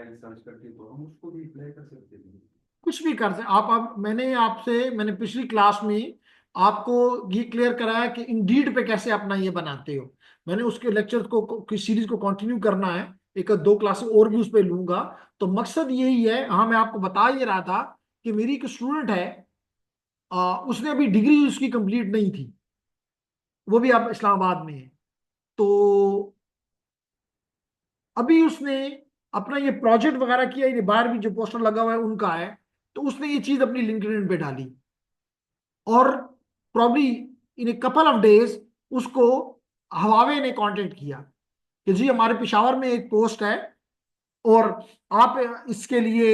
Online search करके तो हम उसको भी अप्लाई कर सकते हैं। कुछ भी कर सकते आप मैंने पिछली क्लास में आपको ये क्लियर कराया कि इंडीड पे कैसे अपना ये बनाते हो। मैंने उसके लेक्चर की सीरीज को कंटिन्यू करना है, एक दो क्लासेस और भी उस पर लूंगा। तो मकसद यही है, हाँ मैं आपको बता ही रहा था कि मेरी एक स्टूडेंट है, उसने अभी डिग्री उसकी कंप्लीट नहीं थी, वो भी अब इस्लामाबाद में है। तो अभी उसने अपना ये प्रोजेक्ट वगैरह किया, ये बाहर भी जो पोस्टर लगा हुआ है उनका है, तो उसने ये चीज अपनी लिंक्डइन पे डाली। और probably in a couple of days उसको हवावे ने कांटेक्ट किया कि जी हमारे पेशावर में एक पोस्ट है, और आप इसके लिए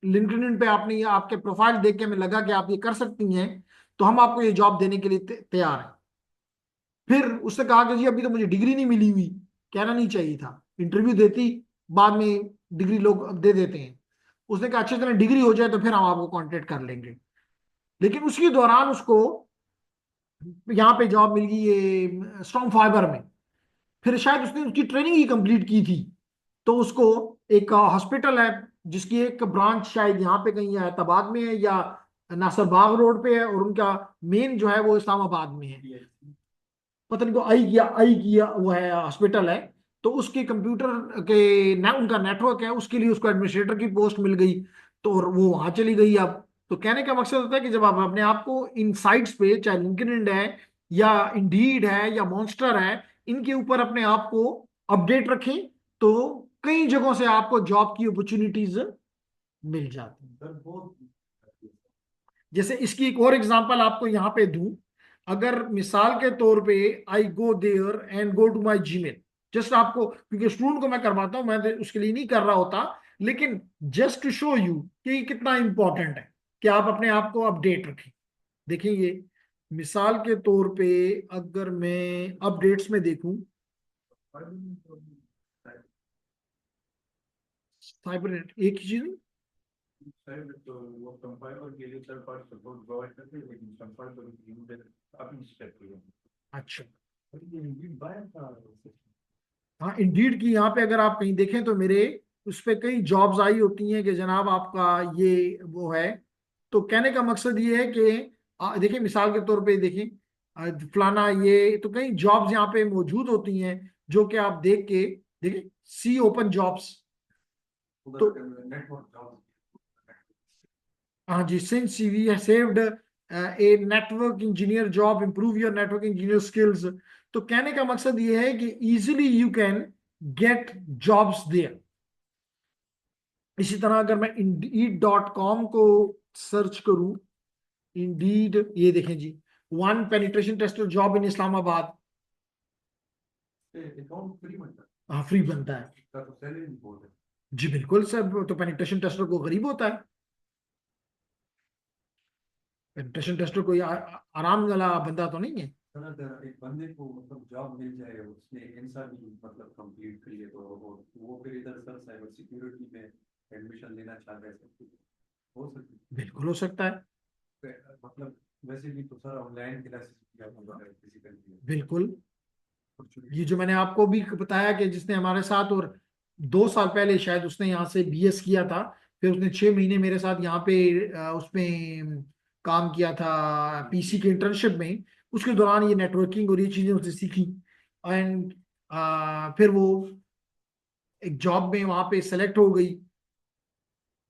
लिंक्डइन पे आपने आपके प्रोफाइल देख के हमें लगा कि आप ये कर सकती हैं, तो हम आपको ये जॉब देने के लिए तैयार हैं। फिर उसने कहा कि जी अभी तो मुझे डिग्री नहीं मिली हुई, कहना नहीं चाहिए था, इंटरव्यू देती, बाद में डिग्री लोग दे देते हैं। उसने कहा अच्छी तरह डिग्री हो जाए तो फिर हम आपको कांटेक्ट कर लेंगे। लेकिन उसके दौरान उसको यहाँ पे जॉब मिल गई ये स्ट्रॉन्ग फाइबर में। फिर शायद उसने उसकी ट्रेनिंग ही कंप्लीट की थी, तो उसको एक हॉस्पिटल है जिसकी एक ब्रांच शायद यहाँ पे कहीं हैदराबाद में है या नासर बाग रोड पे है, और उनका मेन जो है वो इस्लामाबाद में है। पता नहीं को आई किया वो है हॉस्पिटल है। तो उसके कंप्यूटर के उनका नेटवर्क है, उसके लिए उसको एडमिनिस्ट्रेटर की पोस्ट मिल गई। तो और वो वहां चली गई अब। तो कहने का मकसद होता है कि जब आप अपने आप को इन साइट्स पे, चाहे लिंक्डइन है या इंडीड है या मॉन्स्टर है, इनके ऊपर अपने आप को अपडेट रखें, तो कई जगहों से आपको जॉब की अपॉर्चुनिटीज मिल जाती हैं। सर बहुत। जैसे इसकी एक और एग्जांपल आपको यहाँ पे दूं, अगर मिसाल के तौर पे I go there and go to my Gmail, just आपको, क्योंकि स्टूडेंट को मैं करवाता हूं, मैं तो उसके लिए नहीं कर रहा होता, लेकिन जस्ट टू शो यू कि ये कितना इंपॉर्टेंट है कि आप अपने आप को अपडेट रखें। देखिए ये मिसाल के तौर पे अगर मैं अपडेट्स में देखूं, साइबर एक ही चीज। सर तो वो कंपाइलर के लिए थर्ड पार्टी सपोर्ट प्रोवाइड करते हैं, लेकिन कंपाइलर की यूजर अपनी स्टेप की है। अच्छा, और ये बाय का हाँ इंडीड की यहाँ पे अगर आप कहीं देखें तो मेरे उस पे कई जॉब्स आई होती हैं कि जनाब आपका ये वो है। तो कहने का मकसद ये है कि देखिए मिसाल के तौर पे देखिए, फलाना ये तो कई जॉब्स यहाँ पे मौजूद होती हैं जो कि आप देख के देखिए, सी ओपन जॉब्स। तो उधर नेटवर्क जॉब। हाँ जी, since we have saved a network engineer job, improve your network engineer skills. तो कहने का मकसद ये है कि easily you can get jobs there. इसी तरह अगर मैं Indeed.com को सर्च करूं, इंडीड ये देखें जी, one penetration tester job in Islamabad. Account free बनता है, हाँ फ्री बनता है। इसका तो सैलरी भी बहुत है। जी बिल्कुल सर, तो पेनिट्रेशन टेस्टर को गरीब होता है। पेनिट्रेशन टेस्टर कोई आराम वाला बंदा तो नहीं है। सर अगर एक बंदे को मतलब जॉब मिल जाए, उसने इंसा भी मतलब कंप्लीट कर लिया, तो वो फिर इधर सर साइबर सिक्योरिटी में एडमिशन लेना चाह रहे हैं, सब कुछ हो सकता बिल्कुल हो सकता है। है। मतलब वैसे भी तो सर ऑनलाइन क्लासेस किया होगा फिजिकली बिल्कुल, ये अपॉर्चुनिटी। जो मैंने आपको भी बताया कि जिसने हमारे साथ, और 2 साल पहले शायद उसने यहाँ से बीएस किया था, फिर उसने 6 महीने मेरे साथ यहाँ पे उसमें काम किया था पीसी के इंटर्नशिप में। उसके दौरान ये नेटवर्किंग और ये चीजें उसने सीखी, एंड फिर वो एक जॉब में वहां पे सेलेक्ट हो गई।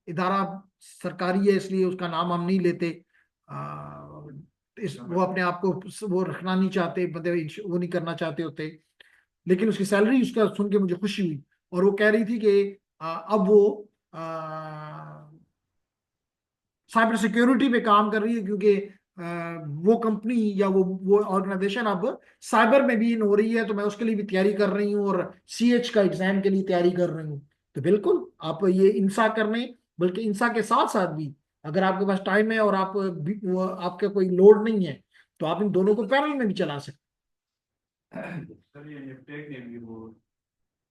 इदारा सरकारी है इसलिए उसका नाम हम नहीं लेते। वो अपने आप को वो रखना नहीं चाहते, मतलब वो नहीं करना चाहते होते। लेकिन उसकी सैलरी उसका सुन के मुझे खुशी हुई, और वो कह रही थी कि अब वो साइबर सिक्योरिटी पे काम कर रही है, क्योंकि वो कंपनी या वो ऑर्गेनाइजेशन अब साइबर में भी इन हो रही है। तो मैं उसके लिए भी तैयारी कर रही हूँ, और सीएच का एग्जाम के लिए तैयारी कर रही हूँ। तो बिल्कुल आप ये इंसा करने, बल्कि इंसा के साथ साथ भी अगर आपके पास टाइम है और आपके कोई लोड नहीं है, तो आप इन दोनों को पैरेलल में भी चला सकते सर ये टेक ने भी वो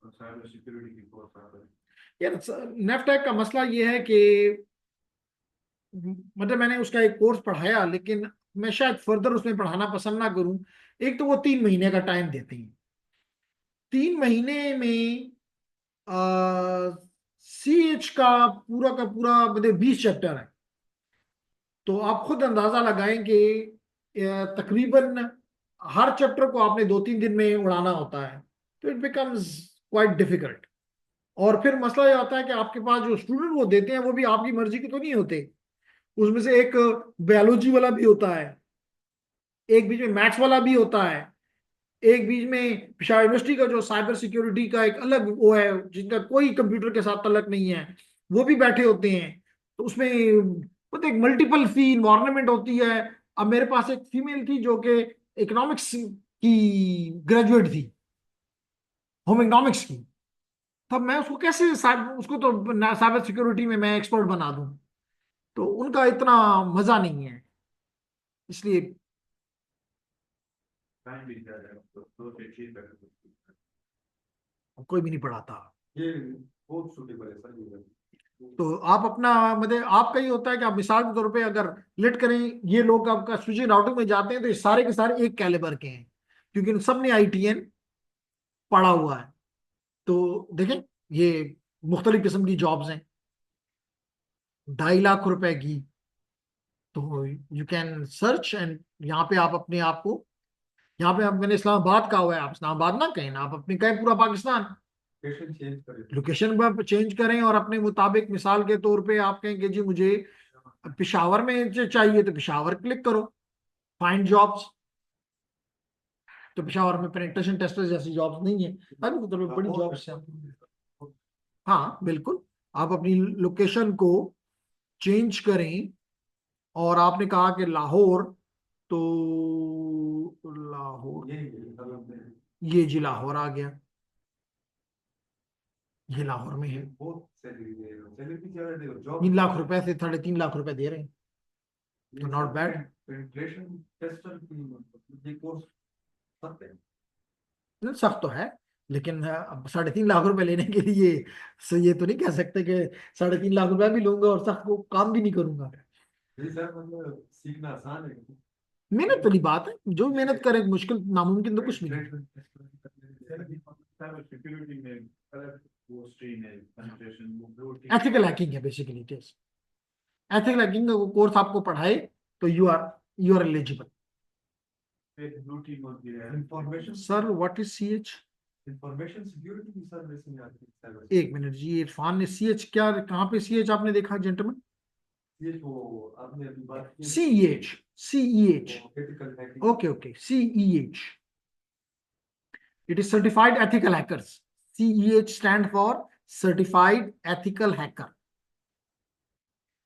साइबर सिक्योरिटी की कोर्स आता है। हैं। यार नेफटेक का मसला ये है कि मतलब मैंने उसका एक कोर्स पढ़ाया, लेकिन मैं शायद फर्दर उसमें पढ़ाना पसंद ना करूं। एक तो वो 3 महीने का टाइम देते हैं, 3 महीने में आ, CH का पूरा मतलब 20 चैप्टर है, तो आप खुद अंदाजा लगाएं कि तकरीबन हर चैप्टर को आपने 2-3 दिन में उड़ाना होता है, तो इट बिकम्स क्वाइट डिफिकल्ट। और फिर मसला ये आता है कि आपके पास जो स्टूडेंट वो देते हैं वो भी आपकी मर्जी के तो नहीं होते। उसमें से एक बायोलॉजी वाला भी होता है, एक बीच में मैथ्स वाला भी होता है, एक बीच में पेशावर यूनिवर्सिटी का जो साइबर सिक्योरिटी का एक अलग वो है जिनका कोई कंप्यूटर के साथ तलक नहीं है, वो भी बैठे होते हैं। तो उसमें पता एक मल्टीपल सी इन्वायरमेंट होती है। अब मेरे पास एक फीमेल थी जो कि इकोनॉमिक्स की ग्रेजुएट थी, होम इकोनॉमिक्स की। तब मैं उसको कैसे उसको तो साइबर सिक्योरिटी में मैं एक्सपर्ट बना दूं, तो उनका इतना मजा नहीं है, इसलिए टाइम भी ज्यादा है, तो 2 से 6 तक कोई भी नहीं पढ़ाता। ये बहुत सूटेबल है सर ये। तो आप अपना मतलब आपका ये होता है कि आप मिसाल के तौर पे अगर लेट करें, ये लोग आपका स्विचिंग राउटिंग में जाते हैं तो ये सारे के सारे एक कैलिबर के हैं, क्योंकि इन सब ने ITN पढ़ा हुआ है। तो देखें, ये मुख्तलिफ किस्म की जॉब्स हैं, 2.5 लाख रुपए की। तो यू कैन सर्च एंड यहाँ पे आप अपने आप को, यहाँ पे आप, मैंने इस्लामाबाद का हुआ है, आप इस्लामाबाद ना कहें ना, आप अपने कहें पूरा पाकिस्तान, लोकेशन चेंज करें। लोकेशन पर चेंज करें और अपने मुताबिक मिसाल के तौर पे आप कहें कि जी मुझे पेशावर में चाहिए तो पेशावर क्लिक करो, फाइंड जॉब्स। तो पेशावर में पेनिट्रेशन टेस्टर जैसी जॉब्स नहीं है, अभी मतलब बड़ी जॉब्स हैं। हाँ बिल्कुल, आप अपनी लोकेशन को चेंज करें, और आपने कहा कि लाहौर, तो लाहौर, ये जी लाहौर आ गया, ये लाहौर में है। बहुत सैलरी दे रहे हो, सैलरी ज्यादा दे रहे हो, जॉब 3 लाख रुपए से 3.5 लाख रुपए दे रहे हैं, तो नॉट बैड। पेनिट्रेशन टेस्टर की ये कोर्स सख्त है। सख्त तो है, लेकिन अब 3.5 लाख रुपए लेने के लिए ये तो नहीं कह सकते कि 3.5 लाख रुपए भी लूंगा और सख्त को काम भी नहीं करूंगा। जी सर, मतलब सीखना आसान है। मेहनत वाली बात है, जो मेहनत करे मुश्किल नामुमकिन तो कुछ नहीं है। सिक्योरिटी में अलग वो स्ट्रीम है, पेनिट्रेशन वो एथिकल हैकिंग है basically it is. Ethical hacking का कोर्स आपको पढ़ाए तो you are eligible. Blue team होती है, information sir what is CH? Information security की सर वैसे में आती है साइबर एक मिनट जी, इरफान ने CH क्या, कहाँ पे CH आपने देखा जेंटलमैन? ये जो आपने अभी बात की CEH ethical hacking. Okay okay, CEH, it is certified ethical hackers. CEH stand for certified ethical hacker.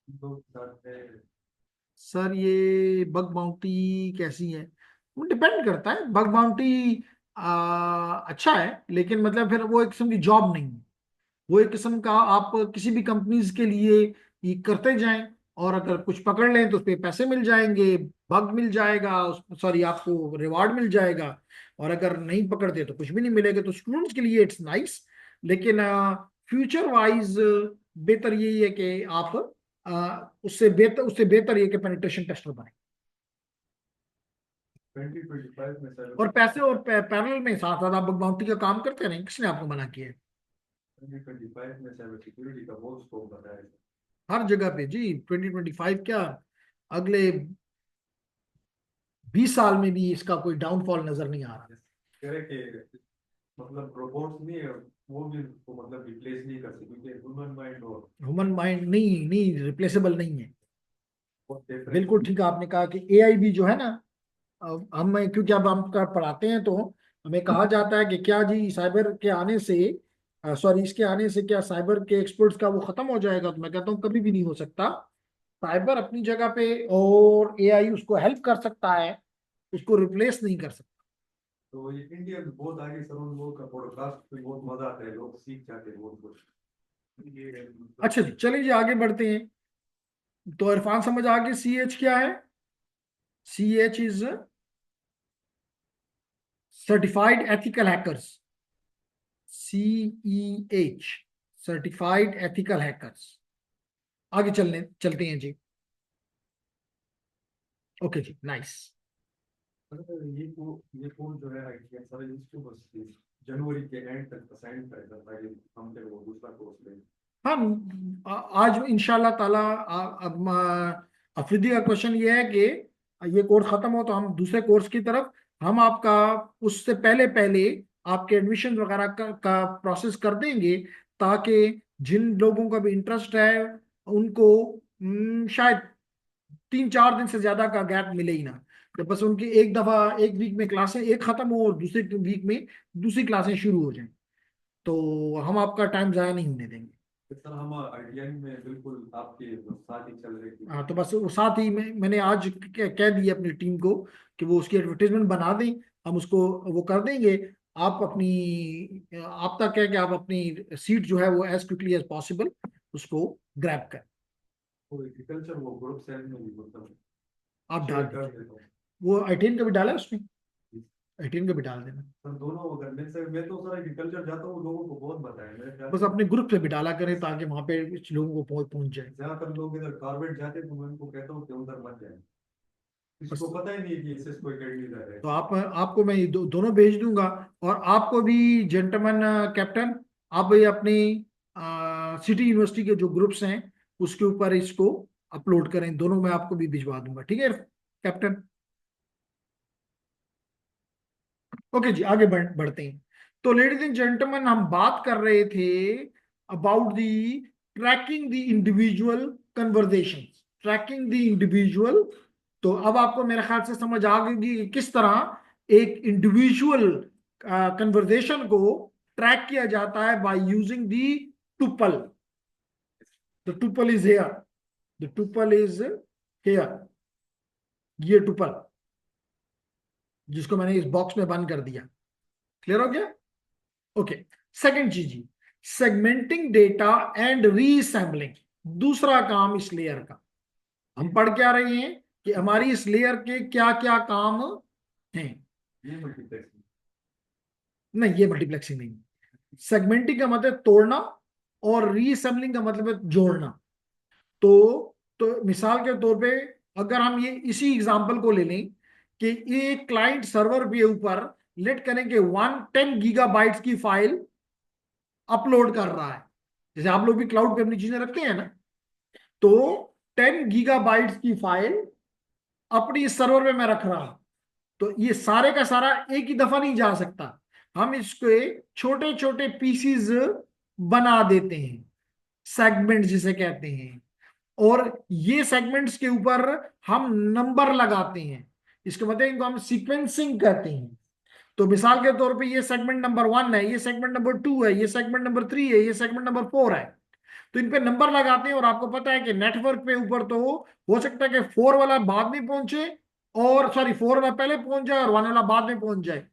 लोग जाते हैं। सर ये बग बाउंटी कैसी है? वो डिपेंड करता है, बग बाउंटी अच्छा है, लेकिन मतलब फिर वो एक किस्म की जॉब नहीं है, वो एक किस्म का आप किसी भी कंपनीज के लिए ये करते जाएं, और अगर कुछ पकड़ लें तो उस पर पैसे मिल जाएंगे, बग मिल जाएगा, सॉरी आपको रिवार्ड मिल जाएगा। और अगर नहीं पकड़ते तो कुछ भी नहीं मिलेगा। तो स्टूडेंट्स के लिए इट्स नाइस, लेकिन फ्यूचर वाइज बेहतर यही है कि आप उससे बेहतर ये कि पेनिट्रेशन टेस्टर बने, 2025 में सर और पैसे और पैरेलल में साथ साथ आप बग बाउंटी का काम करते रहें, किसने आपको मना किया है? 2025 में साइबर सिक्योरिटी का बहुत स्कोप बताया है। हर जगह पे जी 2025 क्या, अगले 20 साल में भी इसका कोई डाउनफॉल नजर नहीं आ रहा। कह रहे कि मतलब रोबोट्स नहीं है, वो भी उसको मतलब रिप्लेस नहीं कर सकते, क्योंकि ह्यूमन माइंड और ह्यूमन माइंड नहीं नहीं रिप्लेसेबल नहीं है। बहुत डिफरेंट। बिल्कुल ठीक है, आपने कहा कि AI भी जो है ना, हम क्योंकि अब हम पढ़ाते हैं तो हमें कहा जाता है कि क्या जी साइबर के आने से, सॉरी इसके आने से क्या साइबर के एक्सपर्ट्स का वो खत्म हो जाएगा? तो मैं कहता हूँ कभी भी नहीं हो सकता। साइबर अपनी जगह पे, और AI उसको हेल्प कर सकता है, उसको रिप्लेस नहीं कर सकता। तो ये इंडिया में बहुत आगे सर, उन लोगों का पॉडकास्ट पे बहुत मजा आता है, लोग सीख जाते हैं बहुत कुछ। ये मतलब अच्छा जी, चलिए जी आगे बढ़ते हैं। तो इरफान समझ आ गई CH क्या है? CH is certified ethical hackers, CEH certified ethical hackers. आगे चलते हैं जी। ओके जी, नाइस। ये कोर्स जो है आईटीएल सारे इसको बस जनवरी के एंड तक असाइन करेगा ताकि हम फिर वो दूसरा कोर्स लें। हाँ, आज इंशाल्लाह ताला अब अफरीदी का क्वेश्चन ये है कि ये कोर्स खत्म हो तो हम दूसरे कोर्स की तरफ हम आपका उससे पहले पहले आपके एडमिशन वगैरह का प्रोसेस कर देंगे, ताकि जिन लोगों का भी इंटरेस्ट है उनको शायद 3-4 दिन से ज्यादा का गैप मिले ही ना, तो बस उनकी एक दफा एक वीक में क्लासें एक खत्म हो और दूसरे वीक में दूसरी क्लासें शुरू हो जाएं, तो हम आपका टाइम जाया नहीं होने देंगे। तो सर हम आईटीआई में बिल्कुल आपके साथ ही चल रहे थे। हाँ, तो बस वो साथ ही मैंने आज कह दिया अपनी टीम को कि वो उसकी एडवर्टाइजमेंट बना दें, हम उसको वो कर देंगे। आप अपनी आप तक है कि आप अपनी सीट जो है वो एज क्विकली एज पॉसिबल उसको ग्रैब करें। वो एग्रीकल्चर वो ग्रुप सेल में भी मतलब आप डाल शेयर कर दीजिए, देता हूँ। वो 18 का भी डाला है उसमें, 18 का भी डाल देना। सर दोनों अगर मैं तो सर एग्रीकल्चर जाता हूँ, लोगों को बहुत बताया मेरे ख्याल बस से अपने ग्रुप पे भी डाला करें ताकि वहां पे कुछ लोगों को पहुंच जाए। ज्यादातर लोग इधर कॉर्बेट जाते हैं, तो मैं उनको कहता हूँ कि उधर मत जाए, किसी बस को पता ही नहीं है कि इससे कोई अकेडमी रह है। तो आप आपको मैं ये दोनों भेज दूंगा, और आपको भी जेंटलमैन कैप्टन, आप भी अपनी सिटी यूनिवर्सिटी के जो ग्रुप्स हैं उसके ऊपर इसको अपलोड करें, दोनों मैं आपको भी भिजवा दूंगा, ठीक है कैप्टन। ओके जी, आगे बढ़ते हैं। तो लेडीज एंड जेंटलमैन, हम बात कर रहे थे about the tracking the individual conversation, tracking the individual. तो अब आपको मेरे ख्याल से समझ आ गई कि किस तरह एक इंडिविजुअल कन्वर्जेशन को ट्रैक किया जाता है by using the tuple. The tuple is here, the tuple is here, ये टुपल जिसको मैंने इस बॉक्स में बंद कर दिया। क्लियर हो गया? ओके। सेकंड चीज जी, सेगमेंटिंग डेटा एंड रीअसेंबलिंग, दूसरा काम इस लेयर का। हम पढ़ क्या रहे हैं कि हमारी इस लेयर के क्या क्या काम हैं। ये मल्टीप्लेक्स। नहीं, ये मल्टीप्लेक्सिंग नहीं। सेगमेंटिंग का मतलब तोड़ना, और रीअसेंबलिंग का मतलब है जोड़ना। तो मिसाल के तौर पे अगर हम ये इसी एग्जांपल को ले लें कि ये क्लाइंट सर्वर के ऊपर लेट करें कि 110 गीगाबाइट्स की फाइल अपलोड कर रहा है, जैसे आप लोग भी क्लाउड पे अपनी चीजें रखते हैं ना, तो 10 गीगाबाइट्स की फाइल अपनी सर्वर में मैं रख रहा हूं, तो ये सारे का सारा एक ही दफा नहीं जा सकता, हम इसके छोटे छोटे पीसीज बना देते हैं, सेगमेंट जिसे कहते हैं, और ये सेगमेंट्स के ऊपर हम नंबर लगाते हैं, इसके मतलब इनको हम सीक्वेंसिंग कहते हैं। तो मिसाल के तौर पे ये सेगमेंट नंबर 1 है, ये सेगमेंट नंबर 2 है, ये सेगमेंट नंबर 3 है, ये सेगमेंट नंबर 4 है, तो इन पे नंबर लगाते हैं। और आपको पता है कि नेटवर्क पे ऊपर तो हो सकता है कि 4 वाला बाद में पहुंचे, और सॉरी 4 वाला पहले पहुंच जाए और 1 वाला बाद में पहुंच जाए,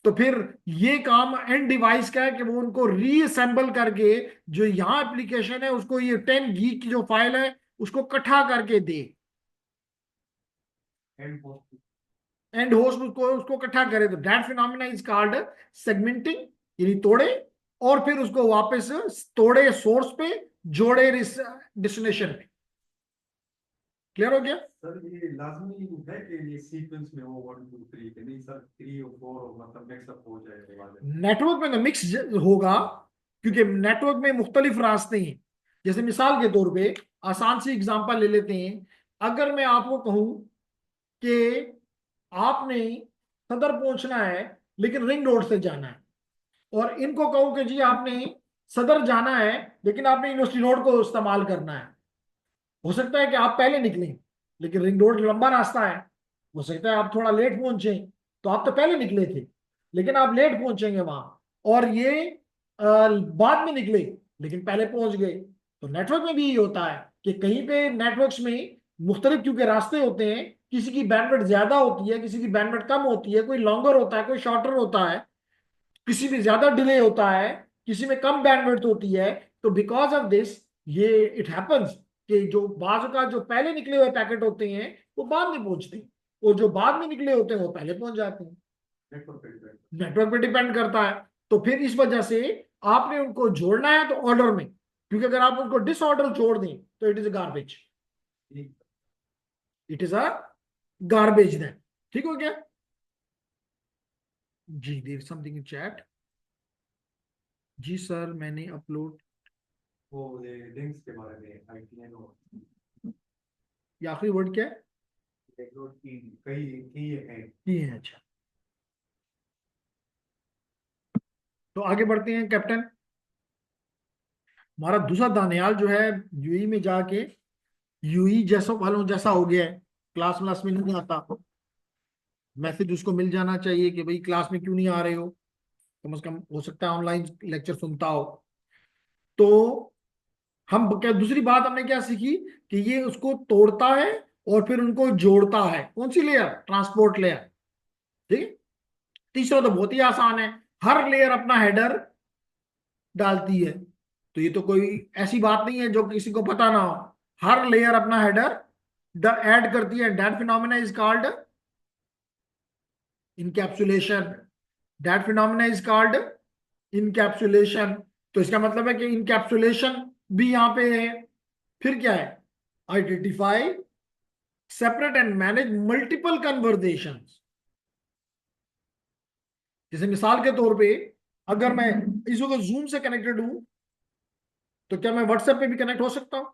तो फिर ये काम एंड डिवाइस का है कि वो उनको रीअसेंबल करके जो यहाँ एप्लीकेशन है उसको ये 10 गीग की जो फाइल है उसको इकट्ठा करके दे, एंड पोस्ट। एंड होस्ट उसको उसको इकट्ठा करे, तो that phenomena is called segmenting, यानी तोड़े और फिर उसको वापस तोड़े सोर्स पे, जोड़े डेस्टिनेशन पे। क्लियर हो गया? सर ये लाजमी है कि ये सीक्वेंस में हो 1 2 3 के नहीं सर, 3 और 4 मतलब मिक्सअप हो जाए के बाद। नेटवर्क में तो मिक्स होगा, क्योंकि नेटवर्क में मुख्तलिफ रास्ते हैं। जैसे मिसाल के तौर पे आसान सी एग्जांपल ले लेते हैं, अगर मैं आपको कहूं कि आपने सदर पहुंचना है लेकिन रिंग रोड से जाना है, और इनको कहूं कि जी आपने सदर जाना है लेकिन आपने यूनिवर्सिटी रोड को इस्तेमाल करना है, हो सकता है कि आप पहले निकलें, लेकिन रिंग रोड लंबा रास्ता है, हो सकता है आप थोड़ा लेट पहुंचे, तो आप तो पहले निकले थे लेकिन आप लेट पहुंचेंगे वहां, और ये बाद में निकले लेकिन पहले पहुंच गए। तो नेटवर्क में भी यही होता है कि कहीं पे नेटवर्क्स में मुख्तलिफ क्योंकि रास्ते होते हैं, किसी की बैंडविड्थ ज्यादा होती है, किसी की बैंडविड्थ कम होती है, कोई लॉन्गर होता है, कोई शॉर्टर होता है, किसी में ज्यादा डिले होता है, किसी में कम बैंडविड्थ होती है। तो बिकॉज ऑफ दिस ये इट हैपेंस कि जो बाज का जो पहले निकले हुए पैकेट होते हैं वो बाद में पहुंचते हैं, और जो बाद में निकले होते हैं वो पहले पहुंच जाते हैं। नेटवर्क पे डिपेंड। नेटवर्क पे डिपेंड करता है। तो फिर इस वजह से आपने उनको जोड़ना है तो ऑर्डर में, क्योंकि अगर आप उनको डिसऑर्डर जोड़ दें तो इट इज अ गार्बेज, ठीक। It is a garbage then. ठीक हो गया जी? There something in chat. जी सर मैंने अपलोड वो ये लिंक्स के बारे में आईटीएन और ये आखिरी वर्ड क्या है? नेटवर्क की कई की है। ये है, अच्छा। तो आगे बढ़ते हैं कैप्टन। हमारा दूसरा दानियाल जो है यूई में जाके, यूई जैसा वालों जैसा हो गया है, क्लास व्लास में नहीं आता, मैसेज उसको मिल जाना चाहिए कि भाई क्लास में क्यों नहीं आ रहे हो, कम से कम हो सकता है ऑनलाइन लेक्चर सुनता हो। तो हम क्या, दूसरी बात हमने क्या सीखी कि ये उसको तोड़ता है और फिर उनको जोड़ता है। कौन सी लेयर? Transport layer. ठीक है। तीसरा तो बहुत ही आसान है, हर लेयर अपना हेडर डालती है। तो ये तो कोई ऐसी बात नहीं है जो किसी को पता ना हो, हर लेयर अपना हेडर ऐड करती है। That phenomena is called encapsulation. That phenomena is called encapsulation. तो इसका मतलब है कि इनकैप्सुलेशन भी यहां पे है। फिर क्या है? Identify, separate and manage multiple conversation. जैसे मिसाल के तौर पे, अगर मैं इस वक्त जूम से कनेक्टेड हूं, तो क्या मैं व्हाट्सएप पे भी कनेक्ट हो सकता हूं?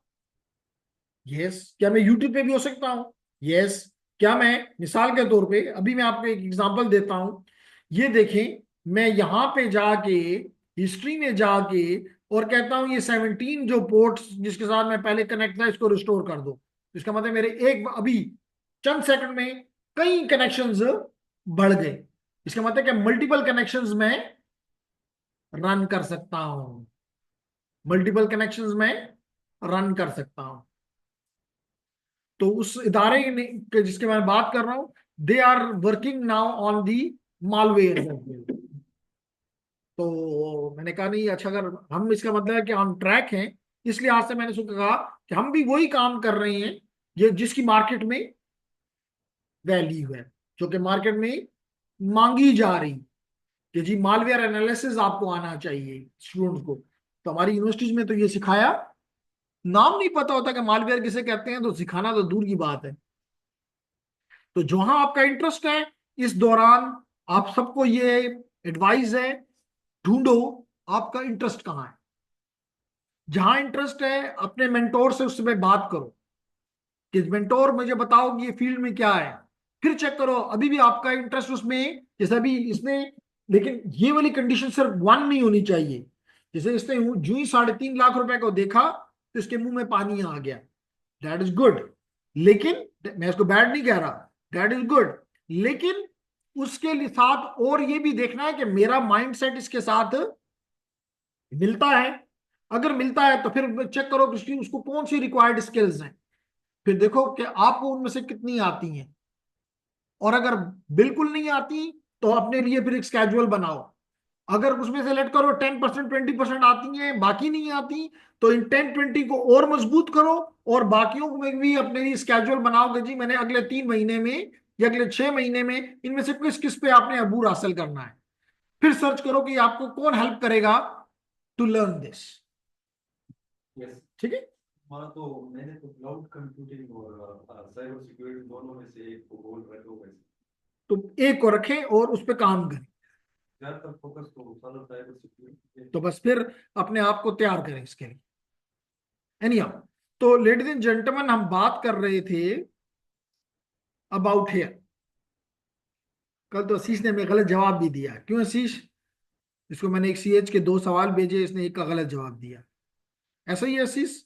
यस। क्या मैं यूट्यूब पे भी हो सकता हूं? यस। क्या मैं, मिसाल के तौर पे अभी मैं आपको एक एग्जांपल देता हूं, ये देखें, मैं यहां पे जाके हिस्ट्री में जाके और कहता हूं ये 17 जो पोर्ट्स जिसके साथ मैं पहले कनेक्ट था इसको रिस्टोर कर दो। इसका मतलब मेरे एक अभी चंद सेकंड में कई कनेक्शंस बढ़ गए। इसका मतलब कि मल्टीपल कनेक्शंस में रन कर सकता हूं, मल्टीपल कनेक्शंस में रन कर सकता हूं। तो उस इदारे जिसके मैं बात कर रहा हूं, they are working now on the malware. तो मैंने कहा नहीं, अच्छा, अगर हम, इसका मतलब है कि ऑन ट्रैक हैं, इसलिए आज से मैंने उसको कहा कि हम भी वही काम कर रहे हैं ये जिसकी मार्केट में वैल्यू है, जो कि मार्केट में मांगी जा रही, कि जी मालवेयर एनालिसिस आपको आना चाहिए स्टूडेंट को। तो हमारी यूनिवर्सिटीज में तो ये सिखाया, नाम नहीं पता होता कि मालवेयर किसे कहते हैं, तो सिखाना तो दूर की बात है। तो जहां आपका इंटरेस्ट है, इस दौरान आप सबको ये एडवाइस है, ढूंढो आपका इंटरेस्ट कहाँ है। जहां इंटरेस्ट है अपने मेंटोर से उससे बात करो कि मेंटोर मुझे बताओ कि ये फील्ड में क्या है। फिर चेक करो अभी भी आपका इंटरेस्ट उसमें, जैसे अभी इसने, लेकिन ये वाली कंडीशन सिर्फ वन नहीं होनी चाहिए। जैसे इसने जो ही 3.5 लाख रुपए को देखा तो इसके मुंह में पानी आ गया, दैट इज गुड। लेकिन मैं इसको बैड नहीं कह रहा, दैट इज गुड। लेकिन उसके लिए साथ और ये भी देखना है कि मेरा माइंडसेट इसके साथ मिलता है। अगर मिलता है तो फिर चेक करो कि उसको कौन सी रिक्वायर्ड स्किल्स हैं, फिर देखो कि आपको उनमें से कितनी आती हैं। और अगर बिल्कुल नहीं आती तो अपने लिए फिर एक स्केड्यूल बनाओ। अगर उसमें से लेट करो 10% 20% आती हैं, बाकी नहीं आती, तो इन 10-20 को और मजबूत करो, और बाकियों में भी अपने लिए स्केड्यूल बनाओ कि जी मैंने अगले 3 महीने में या अगले 6 महीने में इनमें से किस किस पे आपने अबूर हासिल करना है। फिर सर्च करो कि आपको कौन हेल्प करेगा टू लर्न दिस। यस। ठीक है। हाँ, तो मैंने तो क्लाउड कंप्यूटिंग और साइबर सिक्योरिटी दोनों में से एक को बोल रहे हो वैसे। तो एक को रखें और उस पर काम करें। ज्यादातर फोकस तो सारा साइबर सिक्योरिटी तो पे। बस फिर अपने आप को तैयार करें इसके लिए। एनीहाउ, तो लेडीज एंड जेंटलमैन, हम बात कर रहे थे अबाउट हेयर। कल तो आशीष ने हमें गलत जवाब भी दिया। क्यों आशीष? इसको मैंने एक सीएच के 2 सवाल भेजे, इसने एक का गलत जवाब दिया। ऐसा ही है आशीष?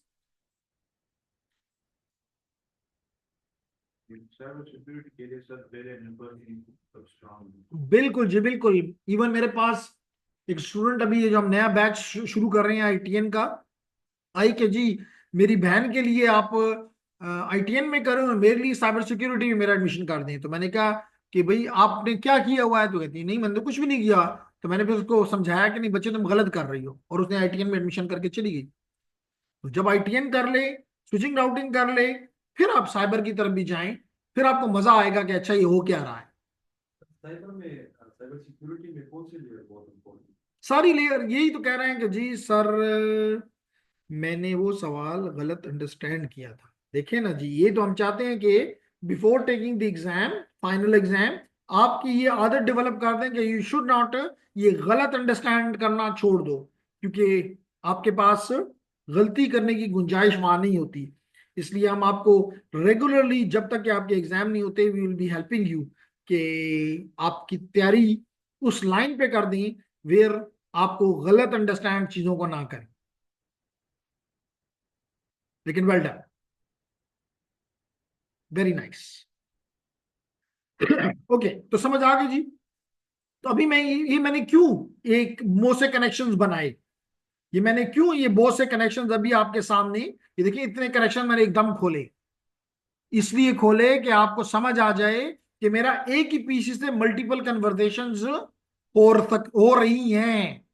साइबर सिक्योरिटी के लिए सर पहले नेटवर्किंग सब स्ट्रांग। बिल्कुल जी, बिल्कुल। इवन मेरे पास एक स्टूडेंट, अभी ये जो हम नया बैच शुरू कर रहे हैं आईटीएन का, आई के जी मेरी बहन के लिए आप आईटीएन में करो, मेरे लिए साइबर सिक्योरिटी में मेरा एडमिशन कर दें। तो मैंने कहा कि भाई आपने क्या किया हुआ है? तो कहती है नहीं मैंने तो कुछ भी नहीं किया। तो मैंने फिर उसको समझाया कि नहीं बच्चे तुम गलत कर रही हो, और उसने आईटीएन में एडमिशन करके चली गई। तो जब आईटीएन कर ले, स्विचिंग राउटिंग कर ले, फिर आप साइबर की तरफ भी जाएं, फिर आपको मजा आएगा कि अच्छा ये हो क्या रहा है। साइबर में साइबर सिक्योरिटी में कौन सी लेयर बहुत इम्पोर्टेंट? सारी लेयर, यही तो कह रहे हैं कि जी सर मैंने वो सवाल गलत अंडरस्टैंड किया था। देखिए ना जी, ये तो हम चाहते हैं कि before taking the exam, final exam, आपकी ये आदत डेवलप कर दें कि यू शुड नॉट ये गलत अंडरस्टैंड करना छोड़ दो, क्योंकि आपके पास गलती करने की गुंजाइश वहां नहीं होती। इसलिए हम आपको रेगुलरली, जब तक कि आपके एग्जाम नहीं होते, we will be helping you कि आपकी तैयारी उस लाइन पे कर दें वेयर आपको गलत अंडरस्टैंड चीजों को ना करें। लेकिन well done, very nice. Okay, तो समझ आ गई जी। तो अभी मैं ये मैंने क्यों एक मोसे कनेक्शंस बनाए, ये मैंने क्यों ये बहुत से कनेक्शंस अभी आपके सामने, ये देखिए इतने कनेक्शन मैंने एकदम खोले, इसलिए खोले कि आपको समझ आ जाए कि मेरा एक ही पीसी से मल्टीपल कन्वर्सेशंस हो रही हैं।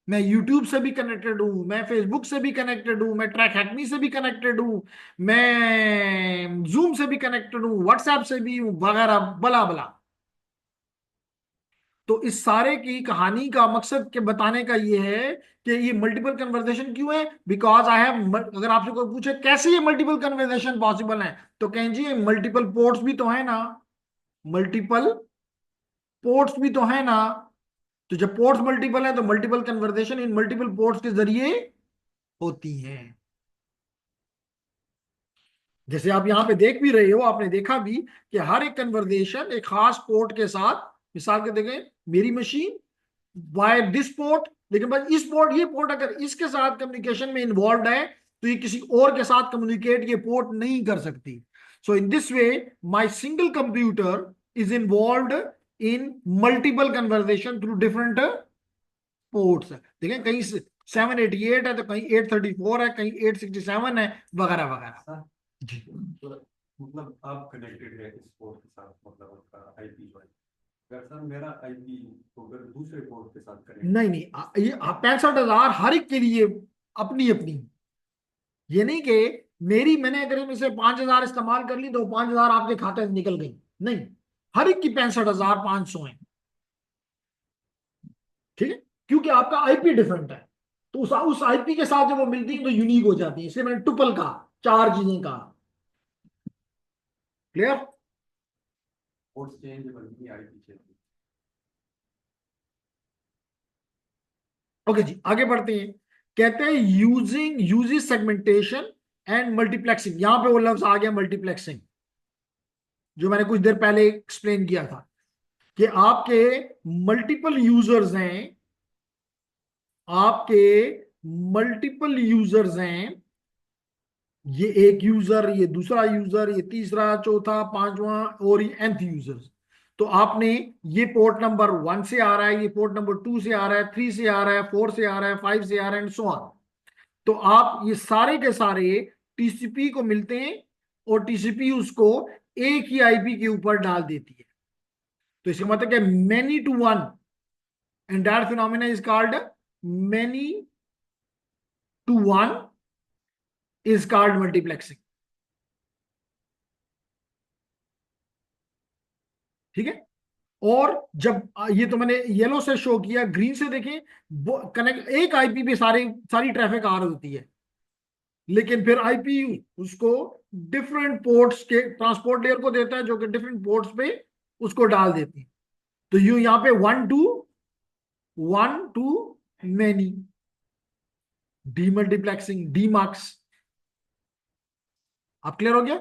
मैं YouTube से भी कनेक्टेड हूं, मैं Facebook से भी कनेक्टेड हूं, मैं ट्रैक हैकमी से भी कनेक्टेड हूं, मैं Zoom से भी कनेक्टेड हूं, WhatsApp से भी हूं, वगैरह बला बला। तो इस सारे की कहानी का मकसद के बताने का ये है कि ये मल्टीपल कन्वर्सेशन क्यों है। बिकॉज आई हैव, अगर आपसे कोई पूछे कैसे ये मल्टीपल कन्वर्सेशन पॉसिबल है, तो कहें जी मल्टीपल पोर्ट्स भी तो है ना, मल्टीपल पोर्ट्स भी तो है ना। तो जब पोर्ट्स मल्टीपल है तो multiple conversation in multiple ports के जरिए होती है। जैसे आप यहां पे देख भी रहे हो, आपने देखा भी कि हर एक कन्वर्सेशन एक खास पोर्ट के साथ, मिसाल के देखें मेरी मशीन वायर दिस पोर्ट, लेकिन बस इस पोर्ट, ये पोर्ट अगर इसके साथ कम्युनिकेशन में इन्वॉल्व है तो ये किसी और के साथ कम्युनिकेट ये पोर्ट नहीं कर सकती। So in this way my single computer is involved in multiple conversation through different ports. देखें कहीं 788 है तो कहीं 834 है, कहीं 867 है, वगैरह वगैरह। सर, जी तो मतलब आप कनेक्टेड है इस पोर्ट के साथ, मतलब आपका आईपी जो है, अगर सर मेरा आईपी अगर दूसरे पोर्ट के साथ कनेक्ट, नहीं नहीं, ये 65,000 हर एक के लिए अपनी अपनी, ये नहीं कि मैंने अगर इनमें से 5,000 इस्तेमाल कर ली तो 5,000 आपके खाते से निकल गई, नहीं, हर एक की 65,500 है। ठीक है, क्योंकि आपका आईपी डिफरेंट है, तो उस आईपी के साथ जब वो मिलती है तो यूनिक हो जाती है, इसलिए मैंने ट्रिपल का, चार चीजें कहा। क्लियर? पोर्ट चेंज बनती आईपी चेंज। ओके जी, आगे बढ़ते हैं। कहते हैं यूजिंग सेगमेंटेशन एंड मल्टीप्लेक्सिंग। यहां पे वो लफ्ज आ गया मल्टीप्लेक्सिंग, जो मैंने कुछ देर पहले एक्सप्लेन किया था कि आपके मल्टीपल यूजर्स हैं, आपके मल्टीपल यूजर्स हैं, ये एक यूजर, ये दूसरा यूजर, ये तीसरा, चौथा, पांचवा और ये nth यूजर्स। तो आपने ये पोर्ट नंबर 1 से आ रहा है, ये पोर्ट नंबर 2 से आ रहा है, 3 से आ रहा है, 4 से आ रहा है, 5 से आ रहा है एंड सो ऑन। तो आप ये सारे के सारे टीसीपी को मिलते हैं और टीसीपी उसको एक ही आईपी के ऊपर डाल देती है। तो इसका मतलब क्या, many to one, and that phenomena is called many to one is called multiplexing. ठीक है, और जब ये तो मैंने येलो से शो किया, ग्रीन से देखें, कनेक्ट एक आईपी पे सारी ट्रैफिक आ रही होती है, लेकिन फिर आईपी उसको डिफरेंट पोर्ट्स के ट्रांसपोर्ट लेयर को देता है जो कि डिफरेंट पोर्ट्स पे उसको डाल देती है। तो यू यहां पे वन टू मैनी, डीमल्टीप्लेक्सिंग, डीमार्क्स। आप क्लियर हो गया?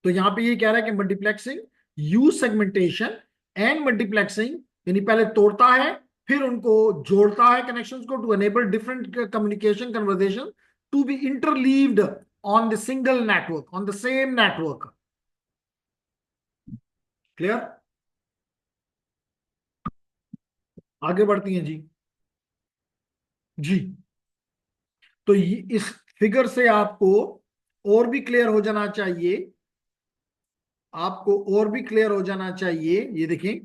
तो यहां पे ये कह रहा है कि multiplexing use segmentation and multiplexing, यानी पहले तोड़ता है फिर उनको जोड़ता है कनेक्शंस को, to enable different communication conversation to be interleaved on the single network, on the same network. Clear? आगे बढ़ती हैं जी। जी, तो इस फिगर से आपको और भी क्लियर हो जाना चाहिए, आपको और भी क्लियर हो जाना चाहिए, ये देखें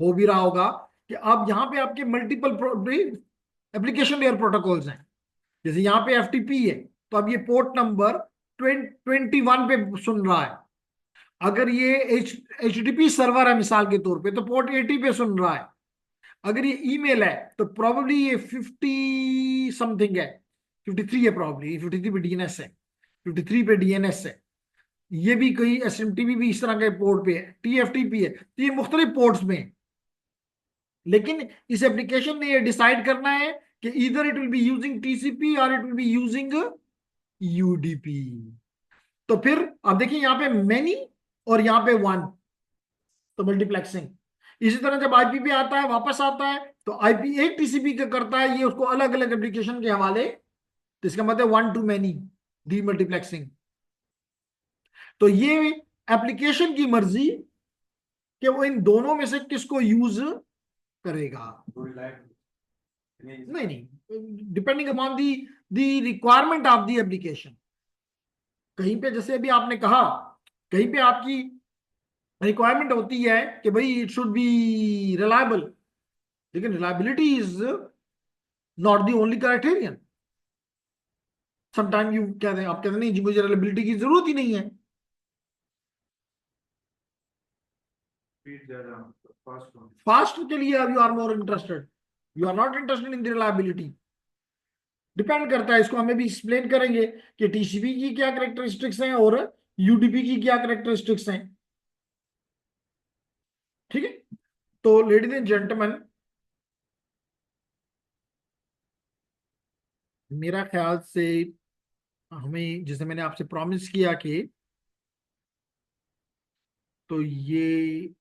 हो भी रहा होगा कि अब यहां पे आपके मल्टीपल एप्लीकेशन लेयर प्रोटोकॉल्स हैं। जैसे यहाँ पे एफटीपी है, तो अब ये पोर्ट नंबर 21 पे सुन रहा है। अगर ये एचटीटीपी सर्वर है मिसाल के तौर पे, तो पोर्ट 80 पे सुन रहा है। अगर ये ईमेल है तो प्रॉब्लली ये 50 समथिंग है, 53 है प्रॉब्लली, 53 पे डीएनएस है, 53 पे डीएनएस है। ये भी कोई एसएमटीपी भी इस तरह के पोर्ट पे है, टीएफटीपी है, तो ये मुख्तलिफ पोर्ट्स में है। लेकिन इस एप्लीकेशन ने ये डिसाइड करना है कि either it will be using TCP or it will be using UDP। तो फिर अब देखिए यहां पे many और यहां पे one, तो मल्टीप्लेक्सिंग। इसी तरह जब आईपी आता है वापस आता है तो आईपी एक टीसीपी का करता है, ये उसको अलग अलग एप्लीकेशन के हवाले, तो इसका मतलब वन टू मैनी डीमल्टीप्लेक्सिंग। तो ये एप्लीकेशन की मर्जी कि वो इन दोनों में से किसको यूज करेगा। तो रिलायबल नहीं नहीं, depending upon the requirement of the application. कहीं पे जैसे अभी आपने कहा, कहीं पे आपकी रिक्वायरमेंट होती है कि भाई इट शुड बी रिलायबल, लेकिन reliability is not the only criterion. Sometime you कहते हैं, आप कहते हैं नहीं जी मुझे रिलायबिलिटी की जरूरत ही नहीं है। स्पीड ज्यादा, फास्ट होना। फास्ट के लिए अब you are more interested, you are not interested in the reliability. Depend करता है, इसको हमें भी एक्सप्लेन करेंगे कि टीसीपी की क्या कैरेक्टरिस्टिक्स हैं और यूडीपी की क्या कैरेक्टरिस्टिक्स हैं। ठीक है, तो लेडीज एंड जेंटलमैन, मेरा ख्याल से हमें, जैसे मैंने आपसे प्रॉमिस किया कि, तो ये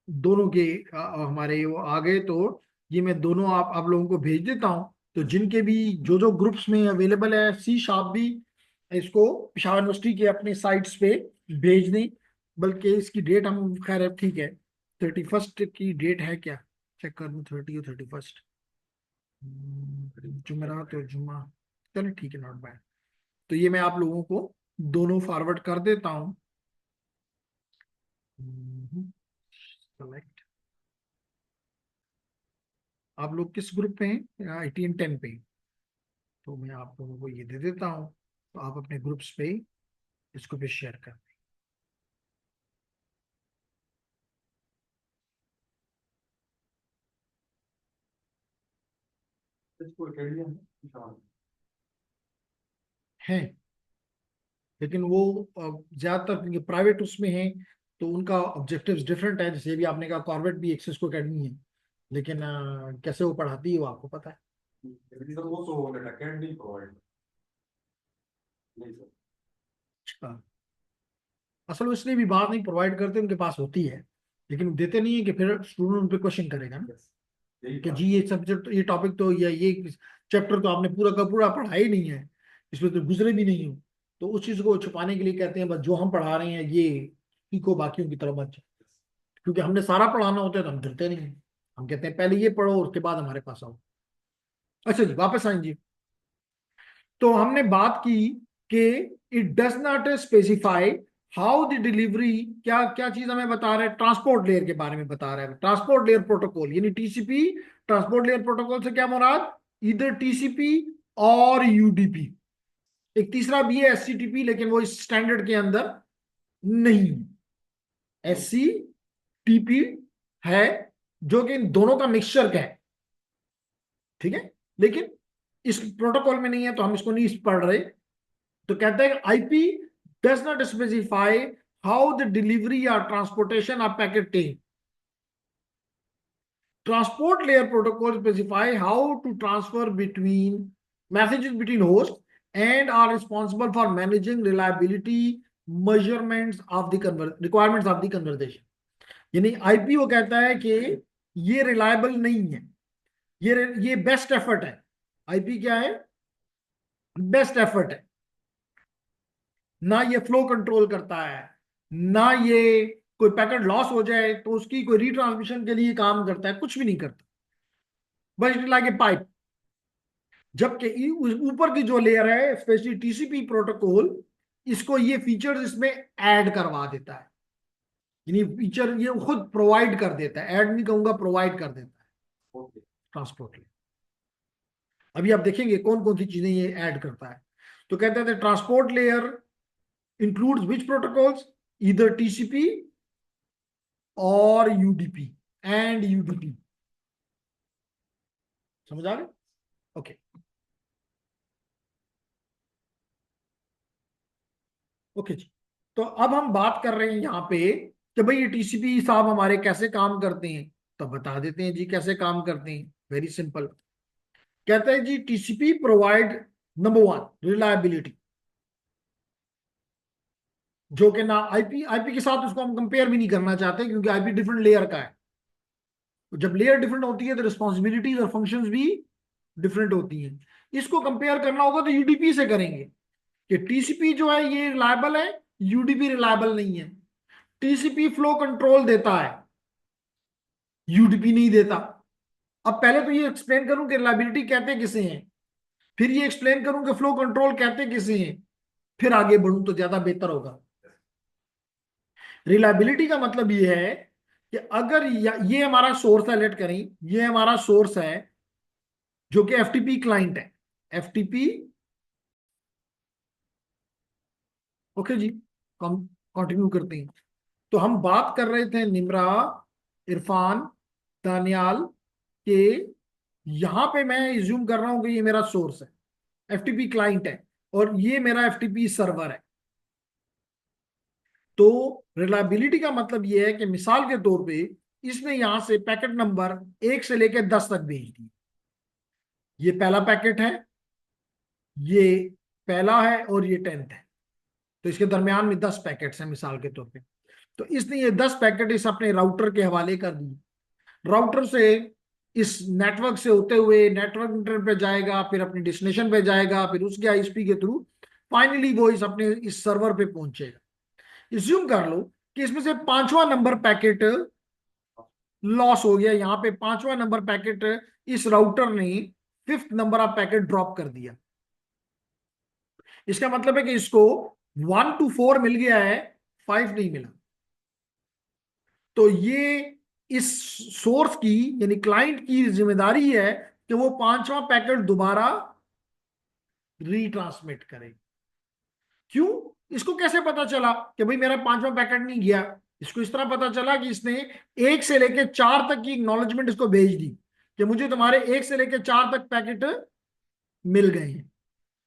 दोनों के हमारे वो आ गए, तो ये मैं दोनों आप लोगों को भेज देता हूं। तो जिनके भी जो जो ग्रुप्स में अवेलेबल है, सी शार्प भी इसको पेशावर यूनिवर्सिटी के अपने साइट्स पे भेज दें। बल्कि इसकी डेट हम खैर अब ठीक है, 31 की डेट है क्या, चेक कर लूँ, 30 और 31, जुमेरात और जुम्मा, चलो ठीक है, नॉट बैड। तो ये मैं आप लोगों को दोनों फॉरवर्ड कर देता हूँ। सेलेक्ट, आप लोग किस ग्रुप पे हैं, 1810 पे, तो मैं आप लोगों को ये दे देता हूँ, तो आप अपने ग्रुप्स पे इसको भी शेयर कर दें। इसको अकेडमिया में हैं, लेकिन वो ज्यादातर क्योंकि प्राइवेट उसमें हैं, तो उनका ऑब्जेक्टिव्स डिफरेंट है। जैसे भी आपने कहा कॉर्बेट भी एक्सेस को अकेडमी है, लेकिन कैसे वो पढ़ाती है वो आपको पता है। It is also that academy provide. नहीं सर। अच्छा, असल में इसलिए भी बात नहीं प्रोवाइड करते, उनके पास होती है लेकिन देते नहीं है, कि फिर स्टूडेंट उन पे क्वेश्चन करेगा ना Yes. यही कि बात। जी ये सब्जेक्ट, ये टॉपिक तो, ये चैप्टर तो आपने पूरा का पूरा पढ़ा ही नहीं है, इसमें तो गुजरे भी नहीं हो। तो उस चीज को छुपाने के लिए कहते हैं बस जो हम पढ़ा रहे हैं ये सीखो, बाकियों की तरफ मत जाओ। क्योंकि हमने सारा पढ़ाना होता है तो हम डरते नहीं हैं, हम कहते हैं पहले ये पढ़ो उसके बाद हमारे पास आओ। अच्छा जी, वापस आए जी। तो हमने बात की कि it does not specify how the delivery, क्या क्या चीज हमें बता रहा है, ट्रांसपोर्ट लेयर के बारे में बता रहा है। ट्रांसपोर्ट लेयर प्रोटोकॉल यानी टीसीपी, ट्रांसपोर्ट लेयर प्रोटोकॉल से क्या मुराद, इधर टीसीपी और यूडीपी। एक तीसरा भी है एससीटीपी, लेकिन वो इस स्टैंडर्ड के अंदर नहीं। एससी टीपी है जो कि इन दोनों का मिक्सचर का है, ठीक है, लेकिन इस प्रोटोकॉल में नहीं है तो हम इसको नहीं पढ़ रहे। तो कहते हैं IP does not specify how the delivery और transportation of packet take. Transport layer protocol specify how to transfer between messages between host and are responsible for managing reliability measurements of the requirements of the conversation. यानी IP वो कहता है कि ये reliable नहीं है, ये बेस्ट एफर्ट है। आईपी क्या है, बेस्ट एफर्ट है, ना ये फ्लो कंट्रोल करता है, ना ये कोई पैकेट लॉस हो जाए तो उसकी कोई रिट्रांसमिशन के लिए काम करता है, कुछ भी नहीं करता, बस इट लाइक ए पाइप। जबकि ऊपर की जो लेयर है स्पेशली टीसीपी प्रोटोकॉल, इसको ये फीचर्स इसमें ऐड करवा देता है, यानी फीचर ये खुद प्रोवाइड कर देता है, ऐड नहीं कहूंगा, प्रोवाइड कर देता है Okay. ट्रांसपोर्ट। अभी आप देखेंगे कौन कौन सी चीजें ये ऐड करता है। तो कहते हैं ट्रांसपोर्ट लेयर इंक्लूड्स विच प्रोटोकॉल्स, इधर टीसीपी और यूडीपी एंड यूडीपी। समझ आ गए, ओके। ओके जी, तो अब हम बात कर रहे हैं यहाँ पे कि भाई ये टीसीपी साहब हमारे कैसे काम करते हैं। तो बता देते हैं जी कैसे काम करते हैं। Very simple. कहते हैं जी TCP provide number one reliability, जो कि ना आईपी आईपी के साथ उसको हम कंपेयर भी नहीं करना चाहते क्योंकि आईपी डिफरेंट लेयर का है। तो जब लेयर डिफरेंट होती है तो रिस्पॉन्सिबिलिटीज और फंक्शंस भी डिफरेंट होती हैं। इसको कंपेयर करना होगा तो यूडीपी से करेंगे कि टीसीपी जो है ये रिलायबल है, यूडीपी रिलायबल नहीं है। टीसीपी फ्लो कंट्रोल देता है, यूडीपी नहीं देता। अब पहले तो ये एक्सप्लेन करूं कि रिलायबिलिटी कहते किसे हैं, फिर ये एक्सप्लेन करूं कि फ्लो कंट्रोल कहते किसे हैं, फिर आगे बढ़ूं तो ज्यादा बेहतर होगा। रिलायबिलिटी का मतलब ये है कि अगर ये हमारा सोर्स है, लेट करें ये हमारा सोर्स है जो कि एफटीपी क्लाइंट है, एफटीपी। ओके जी, हम कंटिन्यू करते हैं। तो हम बात कर रहे थे निम्रा, इरफान, दानियाल के, यहां पे मैं इज्यूम कर रहा हूं कि ये मेरा सोर्स है, एफटीपी क्लाइंट है, और ये मेरा एफटीपी सर्वर है। तो रिलायबिलिटी का मतलब ये है कि मिसाल के तौर पे इसने यहां से पैकेट नंबर 1 से लेकर 10 तक भेज दी। ये पहला पैकेट है, ये पहला है, और ये 10th है। तो इसके दरमियान में 10 पैकेट्स हैं मिसाल के तौर पे। तो इसने ये 10 पैकेट इस अपने राउटर के हवाले कर दिए। राउटर से इस नेटवर्क से होते हुए नेटवर्क इंटरनेट पे जाएगा, फिर अपनी डेस्टिनेशन पे जाएगा, फिर उसके आईएसपी के थ्रू फाइनली वो इस अपने इस सर्वर पे पहुंचेगा। इज्यूम कर लो कि इसमें से पांचवा नंबर पैकेट लॉस हो गया। यहाँ पे पांचवा नंबर पैकेट इस राउटर ने 5th number of packet drop कर दिया। इसका मतलब है कि इसको 1 to 4 मिल गया है, 5 नहीं मिला। तो ये इस सोर्स की यानी क्लाइंट की जिम्मेदारी है कि वो पांचवा पैकेट दोबारा रीट्रांसमिट करे। क्यों? इसको कैसे पता चला कि भाई मेरा पांचवा पैकेट नहीं गया? इसको इस तरह पता चला कि इसने 1 से लेकर 4 तक की एक्नॉलेजमेंट इसको भेज दी कि मुझे तुम्हारे 1 से लेकर 4 तक पैकेट मिल गए हैं।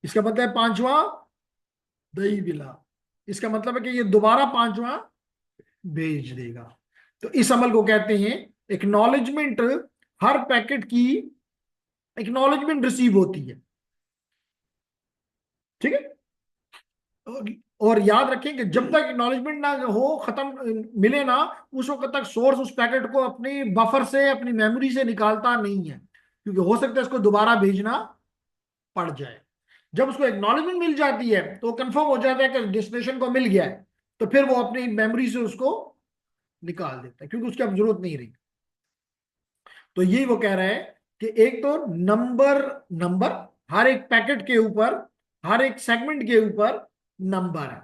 इसका मतलब है पांचवा दही मिला। इसका मतलब है कि ये दोबारा पांचवा भेज देगा। तो इस अमल को कहते हैं एक्नॉलेजमेंट। हर पैकेट की एक्नॉलेजमेंट रिसीव होती है, ठीक है। और याद रखें कि जब तक एक्नॉलेजमेंट ना हो, खत्म मिले ना, उस वक्त तक सोर्स उस पैकेट को अपनी बफर से अपनी मेमोरी से निकालता नहीं है, क्योंकि हो सकता है इसको दोबारा भेजना पड़ जाए। जब उसको एक्नॉलेजमेंट मिल जाती है तो कंफर्म हो जाता है कि डेस्टिनेशन को मिल गया है, तो फिर वो अपनी मेमोरी से उसको निकाल देता है क्योंकि उसकी अब जरूरत नहीं रही। तो यही वो कह रहा है कि एक तो नंबर नंबर हर एक पैकेट के ऊपर, हर एक सेगमेंट के ऊपर नंबर है।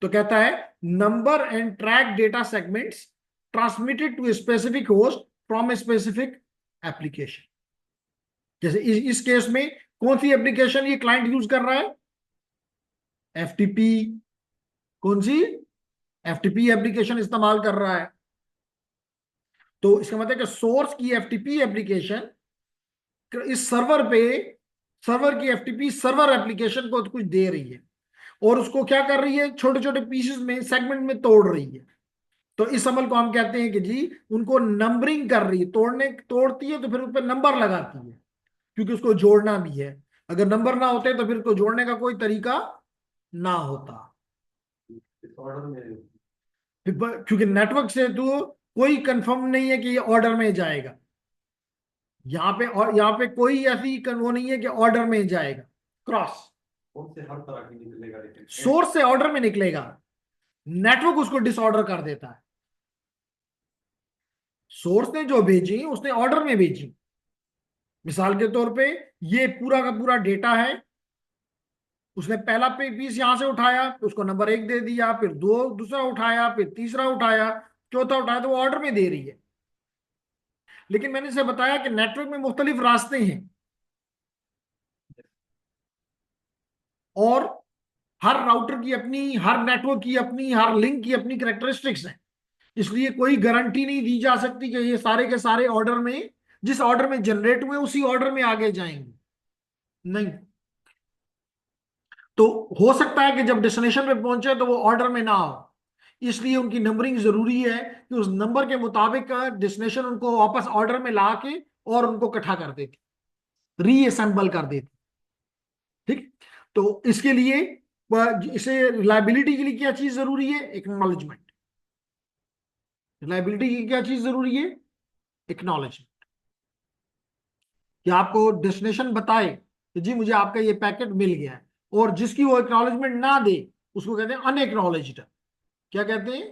तो कहता है number and track data segments transmitted to specific host from a specific application. जैसे इस केस में कौन सी एप्लीकेशन ये क्लाइंट यूज कर रहा है? एफटीपी। कौन सी? एफटीपी एप्लीकेशन इस्तेमाल कर रहा है। तो इसका मतलब है कि सोर्स की एफटीपी एप्लीकेशन इस सर्वर पे, सर्वर की एफटीपी सर्वर एप्लीकेशन को कुछ दे रही है और उसको क्या कर रही है, छोटे छोटे पीसेस में, सेगमेंट में तोड़ रही है। तो इस अमल को हम कहते हैं कि जी उनको नंबरिंग कर रही है। तोड़ती है तो फिर उस पर नंबर लगाती है, क्योंकि उसको जोड़ना भी है। अगर नंबर ना होते तो फिर उसको जोड़ने का कोई तरीका ना होता। इस ऑर्डर में क्योंकि नेटवर्क से तो कोई कंफर्म नहीं है कि ये ऑर्डर में जाएगा। यहाँ पे, और यहाँ पे कोई ऐसी वो नहीं है कि ऑर्डर में जाएगा क्रॉस। कौन से हर तरह की निकलेगा, लेकिन सोर्स से ऑर्डर में निकलेगा, नेटवर्क उसको डिसऑर्डर कर देता है। सोर्स ने जो भेजी उसने ऑर्डर में भेजी। मिसाल के तौर पे ये पूरा का पूरा डेटा है, उसने पहला पीस यहां से उठाया, उसको नंबर 1 दे दिया, फिर दो दूसरा उठाया, फिर तीसरा उठाया, चौथा उठाया, तो वो ऑर्डर में दे रही है। लेकिन मैंने इसे बताया कि नेटवर्क में मुख्तलिफ रास्ते हैं और हर राउटर की अपनी, हर नेटवर्क की अपनी, हर लिंक की अपनी कैरेक्टरिस्टिक्स है। इसलिए कोई गारंटी नहीं दी जा सकती कि ये सारे के सारे ऑर्डर में, जिस ऑर्डर में जनरेट हुए उसी ऑर्डर में आगे जाएंगे, नहीं। तो हो सकता है कि जब डेस्टिनेशन पे पहुंचे तो वो ऑर्डर में ना हो, इसलिए उनकी नंबरिंग जरूरी है कि उस नंबर के मुताबिक डेस्टिनेशन उनको वापस ऑर्डर में ला के और उनको इकट्ठा कर देती, रीअसेंबल कर देती। ठीक। तो इसके लिए इसे रिलायबिलिटी के लिए क्या चीज जरूरी है? एक्नॉलेजमेंट। रिलायबिलिटी की क्या चीज जरूरी है? एक्नॉलेजमेंट। कि आपको डेस्टिनेशन बताए कि जी मुझे आपका ये पैकेट मिल गया है, और जिसकी वो एक्नॉलेजमेंट ना दे उसको कहते हैं अनएक्नॉलेज्ड। क्या कहते हैं?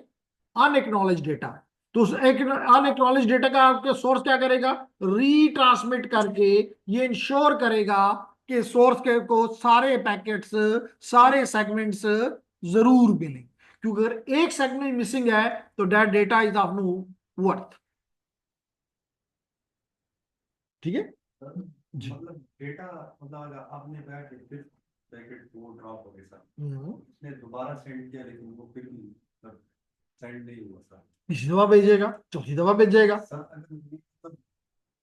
अनएक्नॉलेज्ड डेटा। तो उस अनएक्नॉलेज्ड डेटा का आपके सोर्स क्या करेगा? रीट्रांसमिट करके ये इंश्योर करेगा कि सोर्स के को सारे पैकेट्स, सारे सेगमेंट्स जरूर मिले, क्योंकि अगर एक सेगमेंट मिसिंग है तो that data is of know worth. ठीक है जी। मतलब डेटा, मतलब अगर आपने पैकेट पैकेट वो ड्रॉप हो गया सर, हम्म। उसने दोबारा सेंड किया लेकिन वो फिर भी सेंड नहीं हुआ सर। तीसरी दफा भेजेगा, चौथी दफा भेजेगा। सर अगर मतलब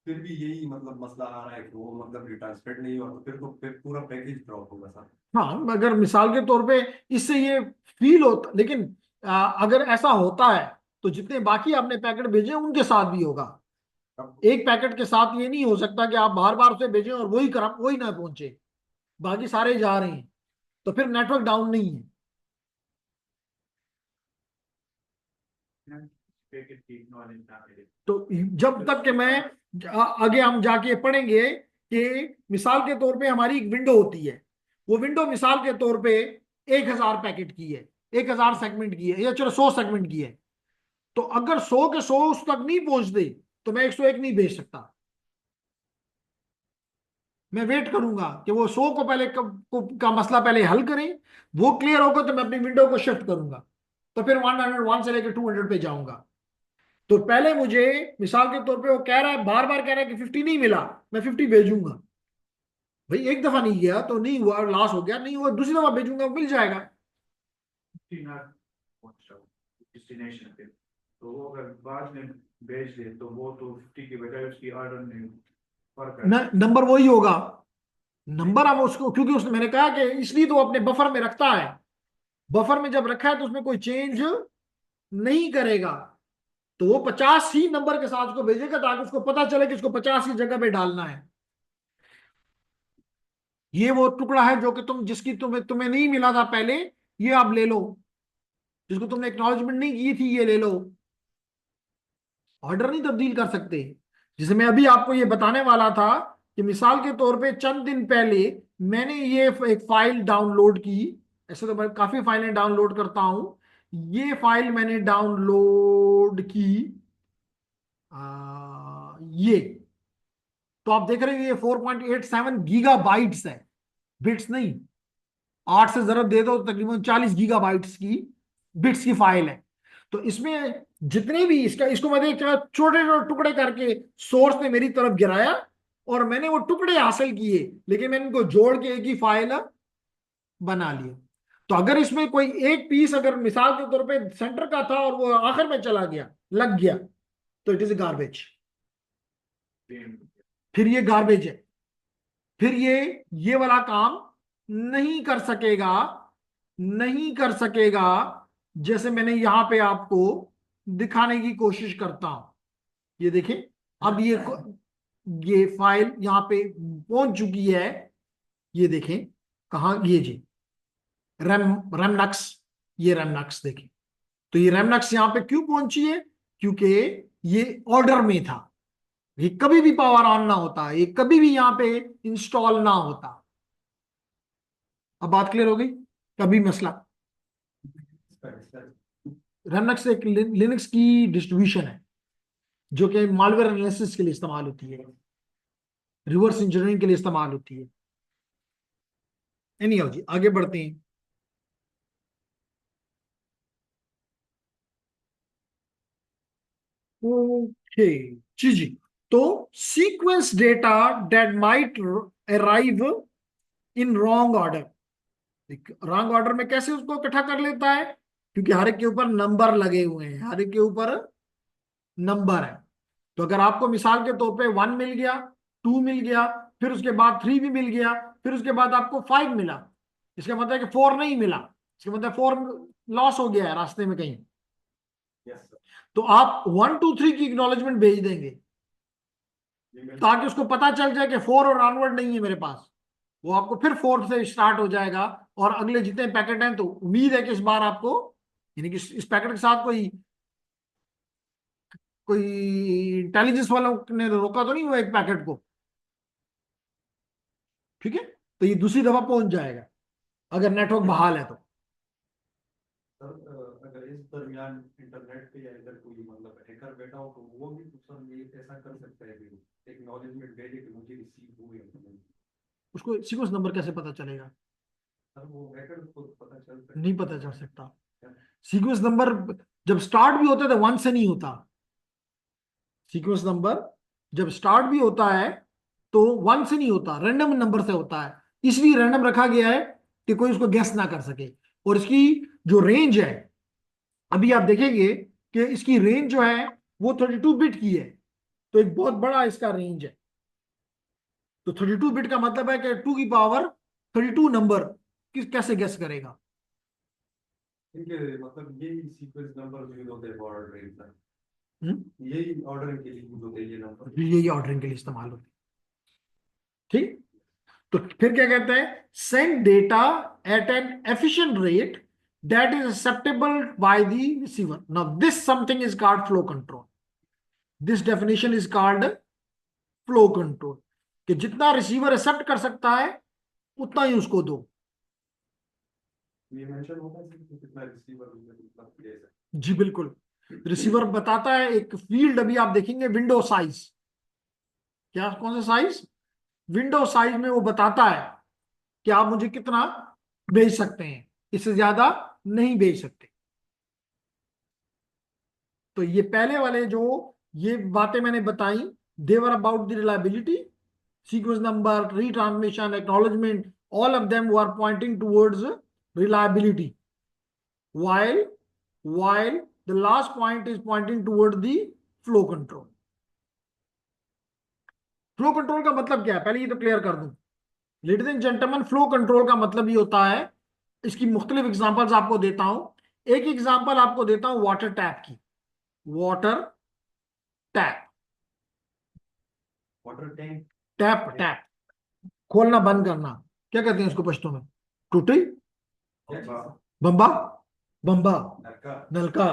फिर भी यही मतलब मसला आ रहा है कि वो मतलब डेटा स्प्रेड नहीं हुआ, तो फिर पूरा पैकेज ड्रॉप होगा सर। हाँ, मगर मिसाल के तौर पे इससे ये फील होता, लेकिन अगर ऐसा होता है तो जितने बाकी आपने पैकेट भेजे उनके साथ भी होगा। अब एक पैकेट के साथ ये नहीं हो सकता कि आप बार बार उसे भेजें और वही ना पहुंचे, बाकी सारे जा रहे हैं, तो फिर नेटवर्क डाउन नहीं है। पैकेट की नॉलेज ना मिले। तो जब तक कि मैं आगे हम जाके पढ़ेंगे कि मिसाल के तौर पे हमारी एक विंडो होती है, वो विंडो मिसाल के तौर पे 1,000 पैकेट की है, 1,000 सेगमेंट की है, या चलो 100 सेगमेंट की है। तो अगर 100 के 100 उस तक नहीं पहुंचते तो मैं 101 नहीं भेज सकता। मैं वेट करूंगा कि वो 100 को पहले का मसला पहले हल करें, वो क्लियर होगा तो मैं अपनी विंडो को शिफ्ट करूंगा, तो फिर 101 से लेकर 200 पे जाऊंगा। तो पहले मुझे मिसाल के तौर पे वो कह रहा है, बार बार कह रहा है कि 50 नहीं मिला, मैं 50 भेजूंगा। भाई एक दफा नहीं गया तो नहीं हुआ, लॉस हो गया, नहीं हुआ दूसरी दफा भेजूंगा, मिल जाएगा। डेस्टिनेशन पे, तो वो अगर बाद में भेज दे तो वो तो 50 के बजाय उसकी ऑर्डर में फर्क है। नंबर वही होगा। नंबर अब उसको, क्योंकि उसने, मैंने कहा कि इसलिए तो अपने बफर में रखता है, बफर में जब रखा है तो उसमें कोई चेंज नहीं करेगा। तो वो 50 ही नंबर के साथ उसको भेजेगा ताकि उसको पता चले कि उसको 50 की जगह पे डालना है। ये वो टुकड़ा है जो कि जिसकी तुम्हें तुम्हें नहीं मिला था पहले, ये आप ले लो। जिसको तुमने एक्नॉलेजमेंट नहीं की थी, ये ले लो। ऑर्डर नहीं तब्दील कर सकते। जिसे मैं अभी आपको ये बताने वाला था कि मिसाल के तौर पे चंद दिन पहले मैंने ये एक फाइल डाउनलोड की। ऐसे तो मैं काफी फाइलें डाउनलोड करता हूं, ये फाइल मैंने डाउनलोड की। ये तो आप देख रहे हैं ये 4.87 गीगा बाइट्स है, बिट्स नहीं। 8 से जरूरत दे दो तो तकरीबन 40 गीगा बाइट्स की बिट्स की फाइल है। तो इसमें जितने भी इसको मैंने छोटे छोटे टुकड़े करके सोर्स ने मेरी तरफ गिराया, और मैंने वो टुकड़े हासिल किए, लेकिन मैंने इनको जोड़ के एक ही फाइल बना लिया। तो अगर इसमें कोई एक पीस अगर मिसाल के तौर पे सेंटर का था और वो आखिर में चला गया, लग गया, तो इट इज गार्बेज। फिर ये गार्बेज है, फिर ये वाला काम नहीं कर सकेगा, नहीं कर सकेगा। जैसे मैंने यहां पे आपको दिखाने की कोशिश करता हूं, ये देखें। अब ये फाइल यहां पे पहुंच चुकी है, ये देखें कहां, ये जी रैम रैमनक्स, ये रैमनक्स देखें। तो ये रैमनक्स यहां पे क्यों पहुंची है? क्योंकि ये ऑर्डर में था, ये कभी भी पावर ऑन ना होता, ये कभी भी यहां पे इंस्टॉल ना होता। अब बात क्लियर हो गई? कभी मसला, रैमनक्स एक लिनक्स की डिस्ट्रीब्यूशन है जो कि मालवेयर एनालिसिस के लिए इस्तेमाल होती है, रिवर्स इंजीनियरिंग के लिए इस्तेमाल होती है। एनी जी आगे बढ़ते हैं। ओके जी जी। तो sequence data that might arrive in wrong order. Wrong order में कैसे उसको इकट्ठा कर लेता है? क्योंकि हर एक के ऊपर नंबर लगे हुए हैं, हर एक के ऊपर नंबर है। तो अगर आपको मिसाल के तौर पे 1 मिल गया, 2 मिल गया, फिर उसके बाद 3 भी मिल गया, फिर उसके बाद आपको 5 मिला, इसका मतलब है कि 4 नहीं मिला, इसका मतलब 4 लॉस हो गया है रास्ते में कहीं। यस सर, तो आप 1 2 3 की एक्नॉलेजमेंट भेज देंगे ये मैं ताकि उसको पता चल जाए कि 4 और ऑनवर्ड नहीं है मेरे पास। वो आपको फिर 4 से स्टार्ट हो जाएगा और अगले जितने पैकेट हैं, तो उम्मीद है कि इस बार आपको, यानी कि इस पैकेट के साथ कोई कोई इंटेलिजेंस वालों ने रोका तो नहीं हुआ एक पैकेट को, ठीक है। तो ये दूसरी दफा पहुंच जाएगा अगर नेटवर्क बहाल है तो। सर, अगर इस दरमियान इंटरनेट पे या इधर कोई मतलब हैकर बैठा हो तो वो भी तो सर ये ऐसा कर सकता है कि एक्नॉलेजमेंट भेजे कि मुझे रिसीव हुए हैं। उसको सीक्वेंस नंबर कैसे पता चलेगा? सर वो हैकर को पता चल सकता नहीं पता चल सकता। है। सीक्वेंस नंबर जब स्टार्ट भी होता है तो 1 से नहीं होता। सीक्वेंस नंबर जब स्टार्ट भी होता है तो 1 से नहीं होता, रैंडम नंबर से होता है। इसलिए रैंडम रखा गया है कि कोई उसको गेस ना कर सके। और इसकी जो रेंज है, अभी आप देखेंगे कि इसकी रेंज जो है वो 32 बिट की है, तो एक बहुत बड़ा इसका रेंज है। तो 32 बिट का मतलब है कि 2 की पावर 32 नंबर कैसे गेस करेगा? इनके मतलब यही सीक्वेंस नंबर यूज होते हैं फॉर ऑर्डरिंग सर, हम्म? यही ऑर्डरिंग के लिए यूज होते हैं ये नंबर। यही ऑर्डरिंग के लिए इस्तेमाल होती है, ठीक। तो फिर क्या कहते हैं? Send data eight N efficient rate that is acceptable by the receiver. Now this something is called flow control. This definition is called flow control, कि जितना रिसीवर एक्सेप्ट कर सकता है उतना ही उसको दो। ये मेंशन होता है कि कितना रिसीवर मतलब प्लेस है। जी बिल्कुल। रिसीवर बताता है एक फील्ड, अभी आप देखेंगे विंडो साइज, क्या कौन सा साइज? विंडो साइज में वो बताता है कि आप मुझे कितना भेज सकते हैं, इससे ज्यादा नहीं भेज सकते। तो ये पहले वाले जो ये बातें मैंने बताई, there about the reliability, sequence number, retransmission, acknowledgement, all of them were pointing towards reliability, while while the last point is pointing toward the flow control. Flow control का मतलब क्या है, पहले ये तो क्लियर कर दूं। Ladies and gentleman, flow control का मतलब ये होता है, इसकी मुख्तलिफ एग्जांपल्स आपको देता हूं। एक एग्जांपल आपको देता हूं वाटर टैप की। Water tap, water tank, tap tap, खोलना बंद करना, क्या कहते हैं इसको पश्तो में? टूटी, क्या चीज़? बम्बा, बम्बा, नलका। नलका।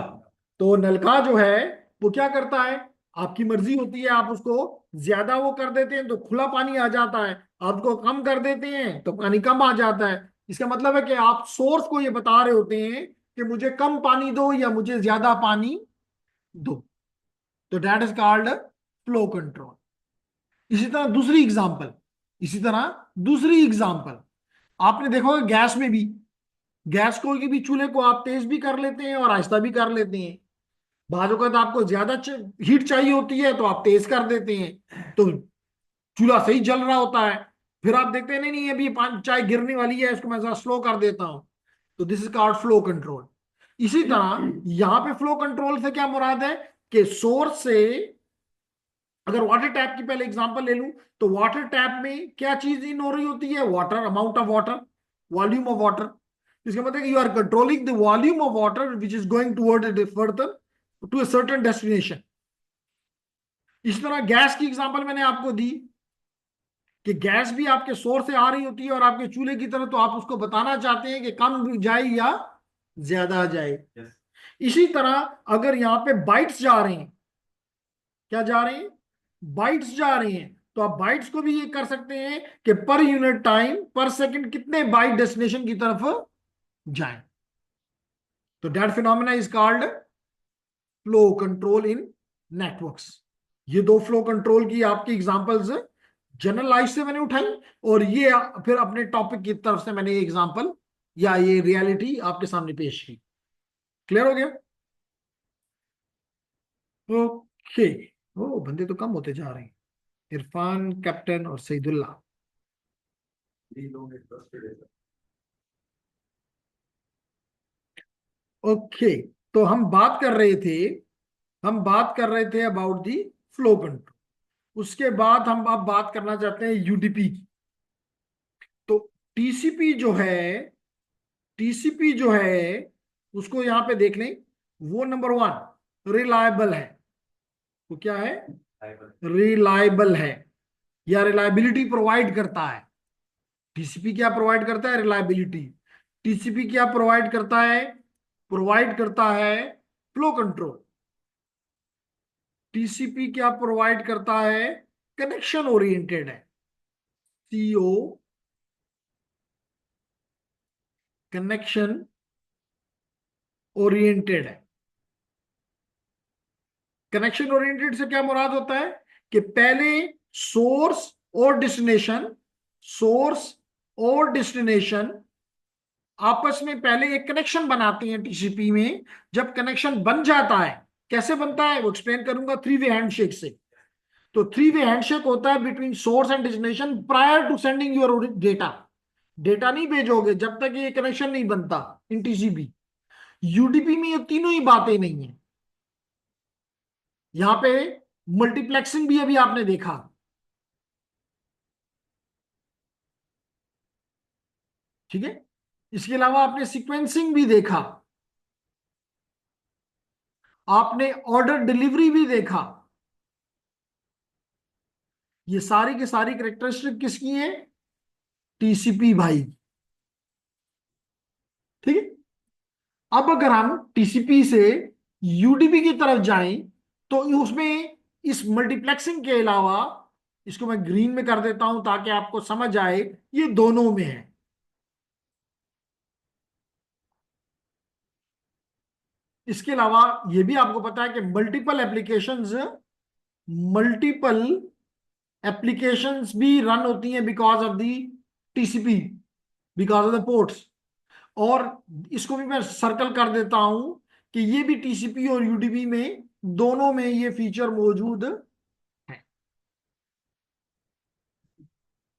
तो नलका जो है वो क्या करता है, आपकी मर्जी होती है, आप उसको ज्यादा वो कर देते हैं तो खुला पानी आ जाता है, आपको कम कर देते हैं तो पानी कम आ जाता है। इसका मतलब है कि आप सोर्स को ये बता रहे होते हैं कि मुझे कम पानी दो या मुझे ज्यादा पानी दो। तो that is called flow control. इसी तरह दूसरी एग्जांपल, इसी तरह दूसरी एग्जांपल आपने देखा होगा गैस में भी, गैस को की भी चूल्हे को आप तेज भी कर लेते हैं और आहिस्ता भी कर लेते हैं। बाजू का तो आपको ज्यादा हीट चाहिए होती है तो आप तेज कर देते हैं, तो चूल्हा सही जल रहा होता है। फिर आप देखते हैं नहीं नहीं अभी चाय गिरने वाली है, इसको मैं जरा स्लो कर देता हूं। तो this is called flow control. इसी तरह यहां पे फ्लो कंट्रोल से क्या मुराद है कि सोर्स से, अगर वाटर टैप की पहले एग्जांपल ले लूं, तो वाटर टैप में क्या चीज इन हो रही होती है? Water, amount of water, volume of water. इसका मतलब you are controlling the volume of water which is going toward further to a certain destination. इस तरह गैस की एग्जांपल मैंने आपको दी कि गैस भी आपके सोर्स से आ रही होती है और आपके चूल्हे की तरह, तो आप उसको बताना चाहते हैं कि कम जाए या ज्यादा जाए। यस। इसी तरह अगर यहाँ पे बाइट्स जा रहे हैं, क्या जा रहे हैं? बाइट्स जा रहे हैं, तो आप बाइट्स को भी ये कर सकते हैं कि पर यूनिट टाइम पर सेकंड कितने बाइट डेस्टिनेशन की तरफ जाएं। तो that phenomena is called flow control in networks. ये दो फ्लो कंट्रोल की आपकी एग्जांपल्स जनरल लाइफ से मैंने उठाई, और ये फिर अपने टॉपिक की तरफ से मैंने ये एग्जांपल या ये रियलिटी आपके सामने पेश की। क्लियर हो गया? ओके। ओ बंदे तो कम होते जा रहे हैं। इरफान, कैप्टन और सईदुल्लाह। थ्री लोग इंटरेस्टेड है सर। ओके, तो हम बात कर रहे थे, हम बात कर रहे थे अबाउट दी फ्लो कंट्रोल। उसके बाद हम अब बात करना चाहते हैं यूडीपी की। तो टीसीपी जो है टीसीपी जो है उसको यहां पे देख लें, वो नंबर 1 रिलायबल है। वो क्या है? रिलायबल है, या रिलायबिलिटी प्रोवाइड करता है। टीसीपी क्या प्रोवाइड करता है? रिलायबिलिटी। टीसीपी क्या प्रोवाइड करता है? प्रोवाइड करता है फ्लो कंट्रोल। टीसीपी क्या प्रोवाइड करता है? कनेक्शन ओरिएंटेड है, सीओ, कनेक्शन ओरिएंटेड है। कनेक्शन ओरिएंटेड से क्या मुराद होता है कि पहले सोर्स और डेस्टिनेशन, सोर्स और डेस्टिनेशन आपस में पहले एक कनेक्शन बनाते हैं टीसीपी में। जब कनेक्शन बन जाता है, कैसे बनता है वो एक्सप्लेन करूंगा, 3 वे हैंडशेक से। तो 3 वे हैंडशेक होता है between source and destination prior to sending your data. Data नहीं भेजोगे जब तक ये कनेक्शन नहीं बनता इन टीसीपी। यूडीपी में ये तीनों ही बातें नहीं है। यहां पे मल्टीप्लेक्सिंग भी अभी आपने देखा, ठीक है। इसके अलावा आपने सीक्वेंसिंग भी देखा, आपने ऑर्डर डिलीवरी भी देखा। ये सारी की सारी कैरेक्टरिस्टिक किसकी है? टीसीपी भाई, ठीक है। अब अगर हम टीसीपी से यूडीपी की तरफ जाएं तो उसमें इस मल्टीप्लेक्सिंग के अलावा, इसको मैं ग्रीन में कर देता हूं ताकि आपको समझ आए, ये दोनों में है। इसके अलावा ये भी आपको पता है कि मल्टीपल एप्लीकेशंस भी रन होती हैं because of the TCP, because of the ports. और इसको भी मैं सर्कल कर देता हूं कि ये भी टीसीपी और यूडीपी में दोनों में ये फीचर मौजूद है।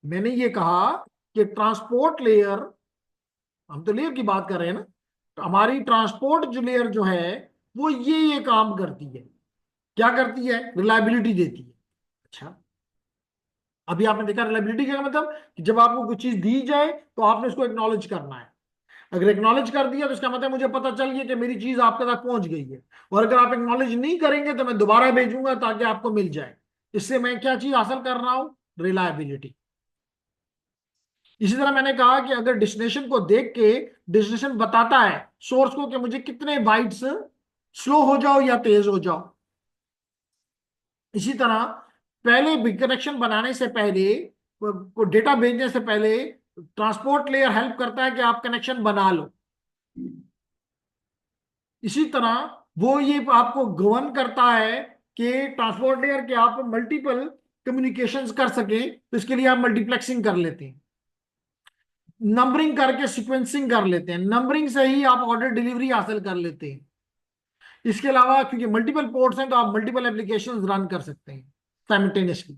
मैंने ये कहा कि ट्रांसपोर्ट लेयर, हम तो लेयर की बात कर रहे हैं ना, तो हमारी ट्रांसपोर्ट जो लेयर जो है वो ये काम करती है। क्या करती है? रिलायबिलिटी देती है। अच्छा, अभी आपने देखा रिलायबिलिटी का मतलब कि जब आपको कुछ चीज दी जाए तो आपने उसको एक्नॉलेज करना है। अगर एक्नॉलेज कर दिया तो इसका मतलब मुझे पता चल गया कि मेरी चीज आपके तक पहुंच गई है। और अगर आप एक्नॉलेज नहीं करेंगे तो मैं दोबारा भेजूंगा ताकि आपको मिल जाए। इससे मैं क्या चीज हासिल कर रहा हूं? रिलायबिलिटी। इसी तरह मैंने कहा कि अगर डेस्टिनेशन को देख के डेस्टिनेशन बताता है सोर्स को कि मुझे कितने बाइट्स स्लो हो जाओ या तेज हो जाओ। इसी तरह पहले बिग कनेक्शन बनाने से पहले, को डेटा भेजने से पहले ट्रांसपोर्ट लेयर हेल्प करता है कि आप कनेक्शन बना लो। इसी तरह वो ये आपको गवर्न करता है कि ट्रांसपोर्ट लेयर के आप मल्टीपल कम्युनिकेशंस कर सके, तो इसके लिए आप मल्टीप्लेक्सिंग कर लेते हैं, नंबरिंग करके सीक्वेंसिंग कर लेते हैं, नंबरिंग से ही आप ऑर्डर डिलीवरी हासिल कर लेते हैं। इसके अलावा क्योंकि मल्टीपल पोर्ट्स हैं तो आप मल्टीपल एप्लीकेशंस रन कर सकते हैं साइमल्टेनियसली।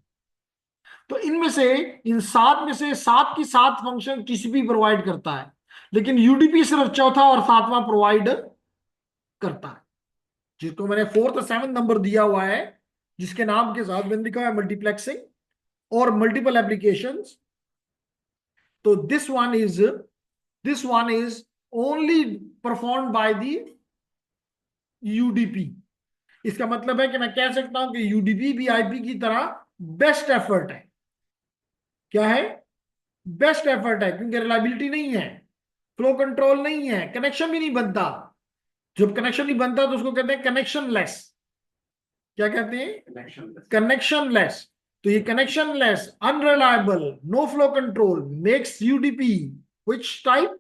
तो इनमें से, इन 7 में से 7 की 7 फंक्शन टीसीपी प्रोवाइड करता है, लेकिन यूडीपी सिर्फ चौथा और 7वां प्रोवाइड करता है, जिसको मैंने 4th और 7th नंबर दिया हुआ है, जिसके नाम के साथ मैंने लिखा है मल्टीप्लेक्सिंग और मल्टीपल एप्लीकेशंस। तो this one is only perform by the UDP. इसका मतलब है कि मैं कह सकता हूं कि यूडीपी भी आईपी की तरह बेस्ट एफर्ट है। क्या है? बेस्ट एफर्ट है, क्योंकि रिलायबिलिटी नहीं है, फ्लो कंट्रोल नहीं है, कनेक्शन भी नहीं बनता। जब कनेक्शन नहीं बनता तो उसको कहते हैं कनेक्शन लेस। क्या कहते हैं? Connectionless. तो ये connectionless, unreliable, no flow control makes UDP which type?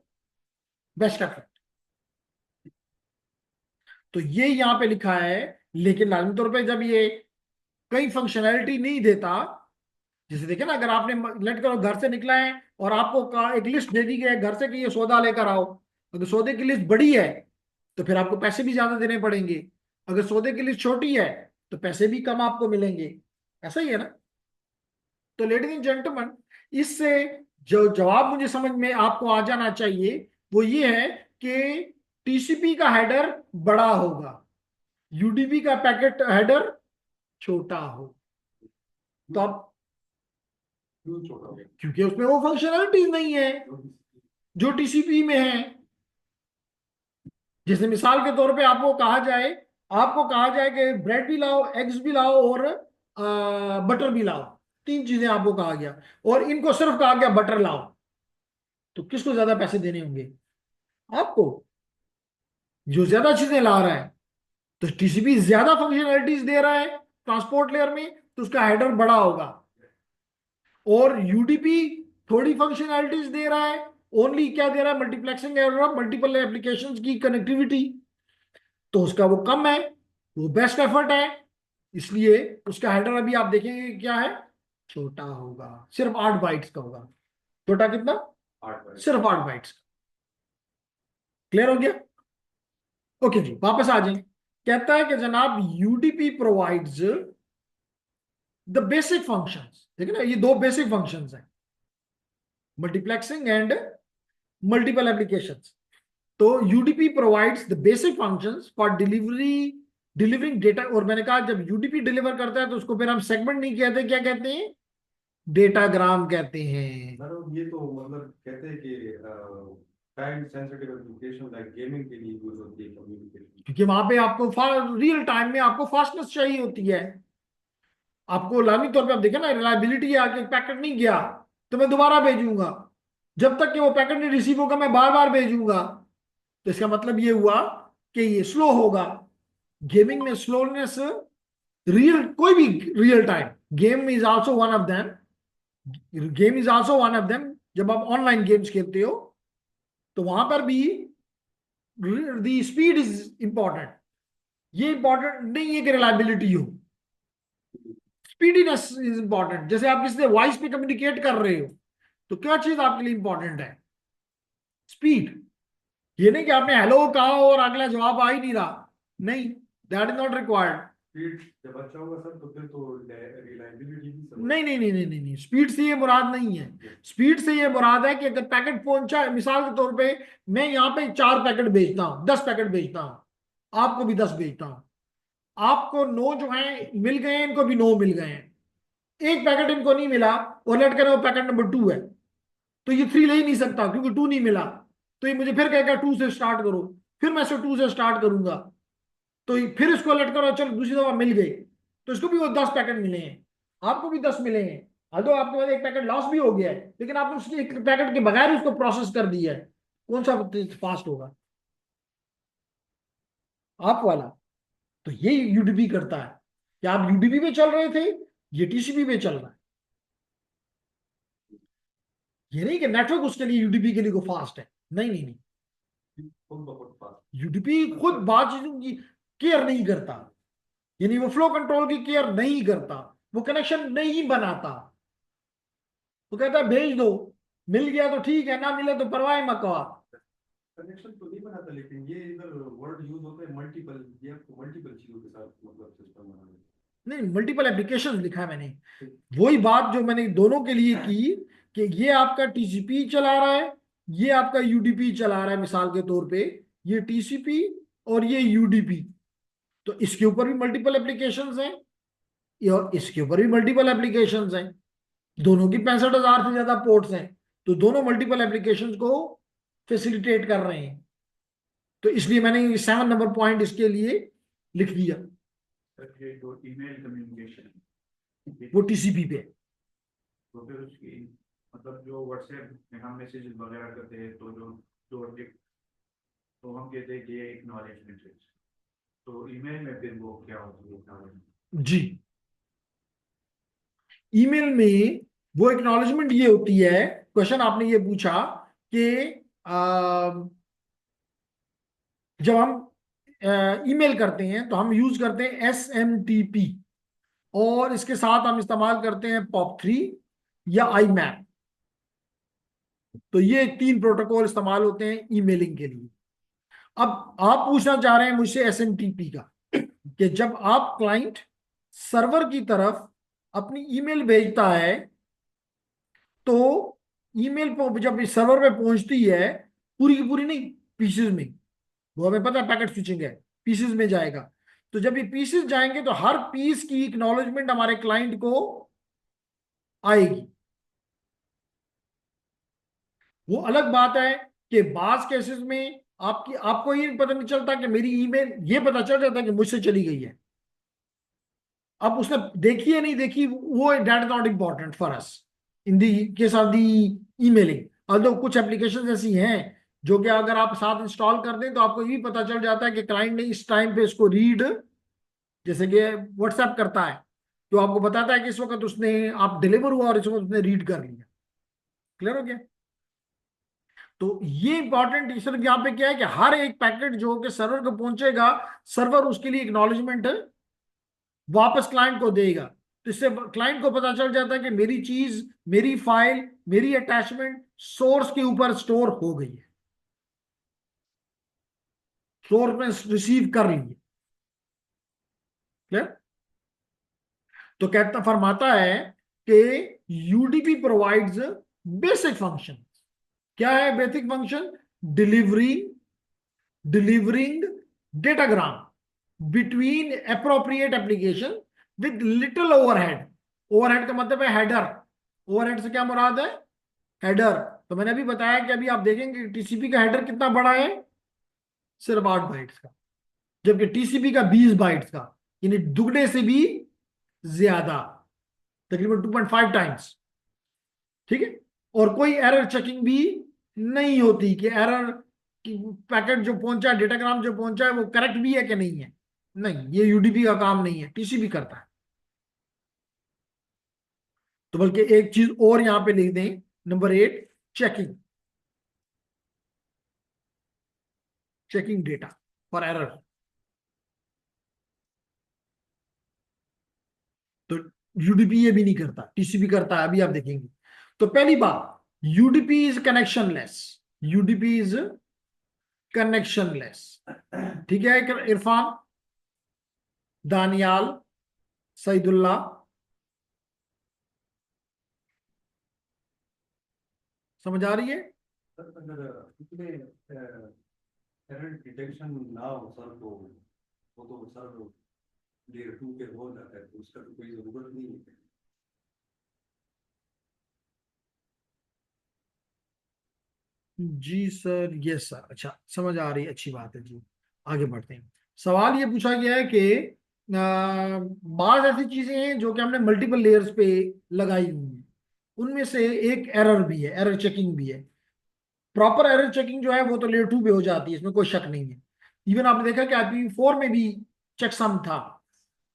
Best effort. तो ये यहां पे लिखा है। लेकिन लाजमी तौर पे जब ये कई फंक्शनैलिटी नहीं देता, जैसे देखिए ना, अगर आपने लेट करो घर से निकला है और आपको एक लिस्ट दे दी गई है घर से कि ये सौदा लेकर आओ। अगर सौदे की लिस्ट बड़ी है तो फिर आपको पैसे भी ज्यादा देने पड़ेंगे। अगर सौदे की लिस्ट छोटी है तो पैसे भी कम आपको मिलेंगे। ऐसा ही है ना? तो लेडीज एंड जेंटलमैन, इससे जो जवाब मुझे समझ में आपको आ जाना चाहिए वो ये है कि टीसीपी का हेडर बड़ा होगा, यूडीपी का पैकेट हेडर छोटा हो। तो आप, क्योंकि उसमें वो फंक्शनलिटीज नहीं है जो टीसीपी में है। जैसे मिसाल के तौर पे आपको कहा जाए कि ब्रेड भी लाओ, एग्स भी लाओ और बटर भी लाओ, तीन चीजें आपको कहा गया, और इनको सिर्फ कहा गया बटर लाओ, तो किसको ज्यादा पैसे देने होंगे? आपको, जो ज्यादा चीजें ला रहा है। तो टीसीपी ज्यादा फंक्शनैलिटीज दे रहा है ट्रांसपोर्ट लेयर में, तो उसका हेडर बड़ा होगा, और यूडीपी थोड़ी फंक्शनैलिटीज दे रहा है, ओनली क्या दे रहा है, मल्टीप्लेक्सिंग और मल्टीपल एप्लीकेशंस की कनेक्टिविटी, तो उसका वो कम है, वो बेस्ट एफर्ट है, इसलिए उसका हेडर अभी आप देखेंगे क्या है, छोटा होगा, सिर्फ 8 बाइट्स का होगा। छोटा कितना? 8 बाइट। सिर्फ 8 बाइट्स। क्लियर हो गया? ओके जी, वापस आ जाए। कहता है कि जनाब UDP provides the basic functions, ठीक है ना, ये दो बेसिक फंक्शंस हैं, मल्टीप्लेक्सिंग एंड मल्टीपल एप्लीकेशंस। तो UDP provides the basic functions for delivering data, और मैंने कहा जब यूडीपी डिलीवर करता है तो उसको फिर हम सेगमेंट नहीं कहते, क्या कहते हैं, डेटाग्राम कहते हैं। मतलब ये तो मतलब कहते हैं कि time sensitive application like gaming के लिए यूज होती है कम्युनिकेशन। क्योंकि वहां पे आपको रियल टाइम में आपको फास्टनेस चाहिए होती है। आपको लामी तौर पे आप देखें ना, रिलायबिलिटी है, आके पैकेट नहीं गया तो मैं दोबारा भेजूंगा, जब तक कि वो पैकेट नहीं रिसीव होगा मैं बार बार भेजूंगा, तो इसका मतलब ये हुआ कि ये स्लो होगा। गेमिंग में स्लोनेस, रियल कोई भी real time game is also one of them, जब आप ऑनलाइन गेम्स खेलते हो तो वहां पर भी दी स्पीड इज इंपॉर्टेंट। ये इंपॉर्टेंट नहीं है कि रिलायबिलिटी हो, स्पीडीनेस इज इंपॉर्टेंट। जैसे आप किसी से वॉइस पे कम्युनिकेट कर रहे हो तो क्या चीज आपके लिए इंपॉर्टेंट है? स्पीड। ये नहीं कि आपने हेलो कहा और अगला जवाब आ ही नहीं रहा, नहीं, that is not required. Speed जब अच्छा होगा सर तो फिर तो रिलायबिलिटी भी सब। नहीं नहीं नहीं नहीं नहीं नहीं, स्पीड से ये मुराद नहीं है। स्पीड से ये मुराद है कि अगर पैकेट पहुंचा, मिसाल के तौर पे मैं यहाँ पे 4 पैकेट भेजता हूँ, 10 पैकेट भेजता हूँ, आपको भी 10 भेजता हूँ, आपको 9 जो है मिल गए हैं, इनको भी 9 मिल गए हैं, एक पैकेट इनको नहीं मिला और लेट करें वो पैकेट नंबर 2 है, तो ये 3 ले ही नहीं सकता क्योंकि 2 नहीं मिला, तो ये मुझे फिर कहेगा 2 से स्टार्ट करो, फिर मैं 2 से स्टार्ट करूंगा, तो फिर इसको लेट करो, चलो दूसरी दफा मिल गई, तो इसको भी वो 10 पैकेट मिले हैं, आपको भी 10 मिले हैं। अदो आपके पास एक पैकेट लॉस भी हो गया है, लेकिन आपने उसके एक पैकेट के बगैर उसको प्रोसेस कर दिया है, कौन सा फास्ट होगा? आप वाला। तो ये यूडीपी करता है कि आप यूडीपी पे चल रहे थे, ये टीसीपी पे चल रहा है। ये नहीं कि नेटवर्क उसके लिए यूडीपी के लिए को फास्ट है, नहीं नहीं नहीं, खुद ब खुद पास। यूडीपी खुद बात चीजों की केयर नहीं करता, यानी वो फ्लो कंट्रोल की केयर नहीं करता, वो कनेक्शन नहीं बनाता, वो कहता है भेज दो, मिल गया तो ठीक है, ना मिले तो परवाह मत करो। कनेक्शन तो नहीं बनाता, लेकिन ये इधर वर्ड यूज होता है मल्टीपल, ये आपको मल्टीपल चीजों के साथ मतलब सिस्टम बनाना है। नहीं, मल्टीपल एप्लीकेशन लिखा है मैंने, वही बात जो मैंने दोनों के लिए की कि ये आपका टीसीपी चला रहा है, ये आपका यूडीपी चला रहा है, मिसाल के तौर पे ये टीसीपी और ये यूडीपी, तो इसके ऊपर भी मल्टीपल एप्लीकेशंस हैं और इसके ऊपर भी मल्टीपल एप्लीकेशंस हैं, दोनों की 65,000 से ज्यादा पोर्ट्स हैं, तो दोनों मल्टीपल एप्लीकेशंस को फैसिलिटेट कर रहे हैं, तो इसलिए मैंने 7 नंबर पॉइंट इसके लिए लिख दिया, सर ये जो ईमेल कम्युनिकेशन वो टीसीपी पे। तो फिर उसकी मतलब जो व्हाट्सएप में हम मैसेज वगैरह करते हैं तो जो तो हम कहते हैं कि ये एक्नॉलेजमेंट है, तो ईमेल में फिर वो क्या होती है एक्नॉलेजमेंट? जी, ईमेल में वो एक्नॉलेजमेंट ये होती है, क्वेश्चन आपने ये पूछा कि जब हम ईमेल करते हैं तो हम यूज करते हैं SMTP, और इसके साथ हम इस्तेमाल करते हैं POP3 या IMAP, तो ये 3 प्रोटोकॉल इस्तेमाल होते हैं ईमेलिंग के लिए। अब आप पूछना चाह रहे हैं मुझसे SMTP का, कि जब आप क्लाइंट सर्वर की तरफ अपनी ईमेल भेजता है तो ईमेल जब सर्वर पे पहुंचती है, पूरी की पूरी नहीं, पीसेस में, वो हमें पता है पैकेट स्विचिंग है, पीसेस में जाएगा, तो जब ये पीसेस जाएंगे तो हर पीस की एक्नॉलेजमेंट हमारे क्लाइंट को आएगी। वो अलग बात है कि बाज केसेस में आपको ये पता नहीं चलता कि मेरी ईमेल, ये पता चल जाता है कि मुझसे चली गई है। अब उसने देखी है नहीं देखी, वो that is not important for us in the case of the emailing. Although कुछ एप्लीकेशन ऐसी हैं जो कि अगर आप साथ इंस्टॉल कर दें तो आपको ये भी पता चल जाता है कि क्लाइंट ने इस टाइम पे इसको रीड, जैसे कि व्हाट्सएप करता है तो आपको बताता है कि इस वक्त उसने आप डिलीवर हुआ और इस वक्त उसने रीड कर लिया। क्लियर हो गया? तो ये इंपॉर्टेंट सिर्फ यहाँ पे क्या है कि हर एक पैकेट जो कि सर्वर को पहुंचेगा, सर्वर उसके लिए एक्नॉलेजमेंट वापस क्लाइंट को देगा। तो इससे क्लाइंट को पता चल जाता है कि मेरी चीज, मेरी फाइल, मेरी अटैचमेंट सोर्स के ऊपर स्टोर हो गई है, सोर्स में रिसीव कर ली है। क्लियर? तो कहता फरमाता है कि यूडीपी प्रोवाइड्स बेसिक फंक्शन। क्या है basic function? Delivering datagram between appropriate application with little overhead. Overhead का मतलब है हेडर। ओवरहेड से क्या मुराद है? हेडर। तो मैंने अभी बताया कि अभी आप देखेंगे टीसीपी का हेडर कितना बड़ा है, सिर्फ 8 बाइट्स का, जबकि टीसीपी का 20 बाइट्स का, यानी दुगने से भी ज्यादा, तकरीबन 2.5 टाइम्स। ठीक है? और कोई एरर चेकिंग भी नहीं होती कि एरर कि पैकेट जो पहुंचा, डेटाग्राम जो पहुंचा है वो करेक्ट भी है कि नहीं है। नहीं, ये यूडीपी का काम नहीं है, टीसीपी करता है। तो बल्कि एक चीज और यहां पे लिख दें, number 8, checking, checking data for error. तो यूडीपी ये भी नहीं करता, टीसीपी करता है, अभी आप देखेंगे। तो पहली बात, UDP is connectionless. UDP is connectionless. ठीक है इरफान, दानियाल, सईदुल्लाह, समझ आ रही है? सर अगर इसमें एरर डिटेक्शन ना हो सर तो वो तो सर लेयर 2 पे हो जाता है, तो उसका तो कोई जरूरत नहीं है। जी सर, यस सर, अच्छा समझ आ रही है, अच्छी बात है जी। आगे बढ़ते हैं। सवाल ये पूछा गया है कि बाज ऐसी चीजें हैं जो कि हमने मल्टीपल लेयर्स पे लगाई हुई हैं, उनमें से एक एरर भी है, एरर चेकिंग भी है। प्रॉपर एरर चेकिंग जो है वो तो लेयर 2 पे हो जाती है, इसमें कोई शक नहीं है। इवन आपने देखा कि IPv4 में भी चेकसम था,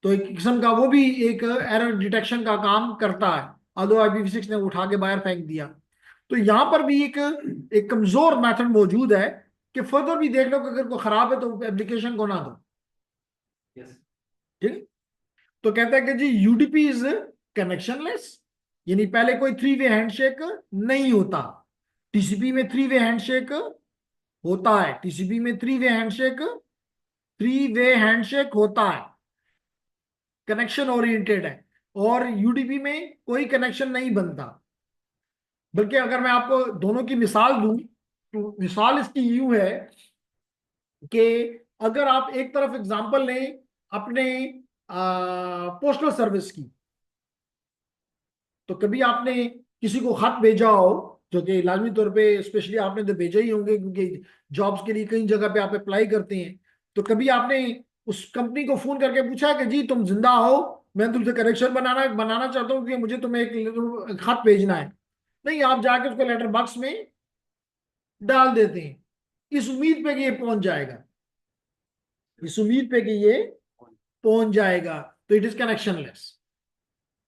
तो एक किस्म का वो भी एक एरर डिटेक्शन का काम करता है, although IPv6 ने उठा के बाहर फेंक दिया। तो यहां पर भी एक कमजोर मेथड मौजूद है कि फर्दर भी देख लो कि अगर कोई खराब है तो एप्लीकेशन को ना दो। यस। ठीक है? तो कहता है कि जी यूडीपी इज कनेक्शनलेस, यानी पहले कोई 3 वे हैंडशेक नहीं होता। टीसीपी में 3 वे हैंडशेक होता है, टीसीपी में 3 वे हैंडशेक होता है, कनेक्शन ओरिएंटेड है। और यूडीपी में कोई कनेक्शन नहीं बनता। बल्कि अगर मैं आपको दोनों की मिसाल दूं तो मिसाल इसकी यूं है कि अगर आप एक तरफ एग्जांपल लें अपने पोस्टल सर्विस की, तो कभी आपने किसी को खत भेजा हो, जो कि लाजमी तौर पे स्पेशली आपने तो भेजा ही होंगे क्योंकि जॉब्स के लिए कई जगह पे आप अप्लाई करते हैं, तो कभी आपने उस कंपनी को फोन करके पूछा कि जी तुम जिंदा हो, मैं तुमसे कनेक्शन बनाना बनाना चाहता हूँ कि मुझे तुम्हें एक खत भेजना है। नहीं, आप जाके उसको लेटर बॉक्स में डाल देते हैं इस उम्मीद पे कि ये पहुंच जाएगा, इस उम्मीद पे कि ये पहुंच जाएगा। तो इट इज कनेक्शनलेस।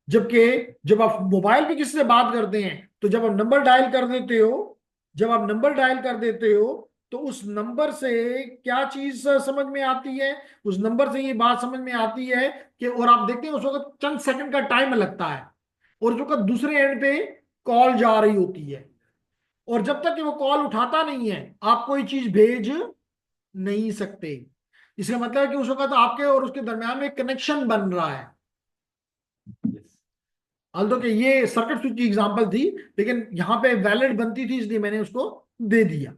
जबकि जब आप मोबाइल पे किसी से बात करते हैं तो जब आप नंबर डायल कर देते हो, जब आप नंबर डायल कर देते हो तो उस नंबर से क्या चीज समझ में आती है? उस नंबर से ये बात समझ में आती है कि, और आप देखते हैं उस वक्त चंद सेकंड का टाइम लगता है और उस वक्त दूसरे एंड पे कॉल जा रही होती है, और जब तक कि वो कॉल उठाता नहीं है आप कोई चीज भेज नहीं सकते। इसका मतलब है कि उस वक्त आपके और उसके दरमियान में कनेक्शन बन रहा है। यस। हालांकि कि ये सर्किट स्विच की एग्जांपल थी, लेकिन यहां पे वैलिड बनती थी इसलिए मैंने उसको दे दिया।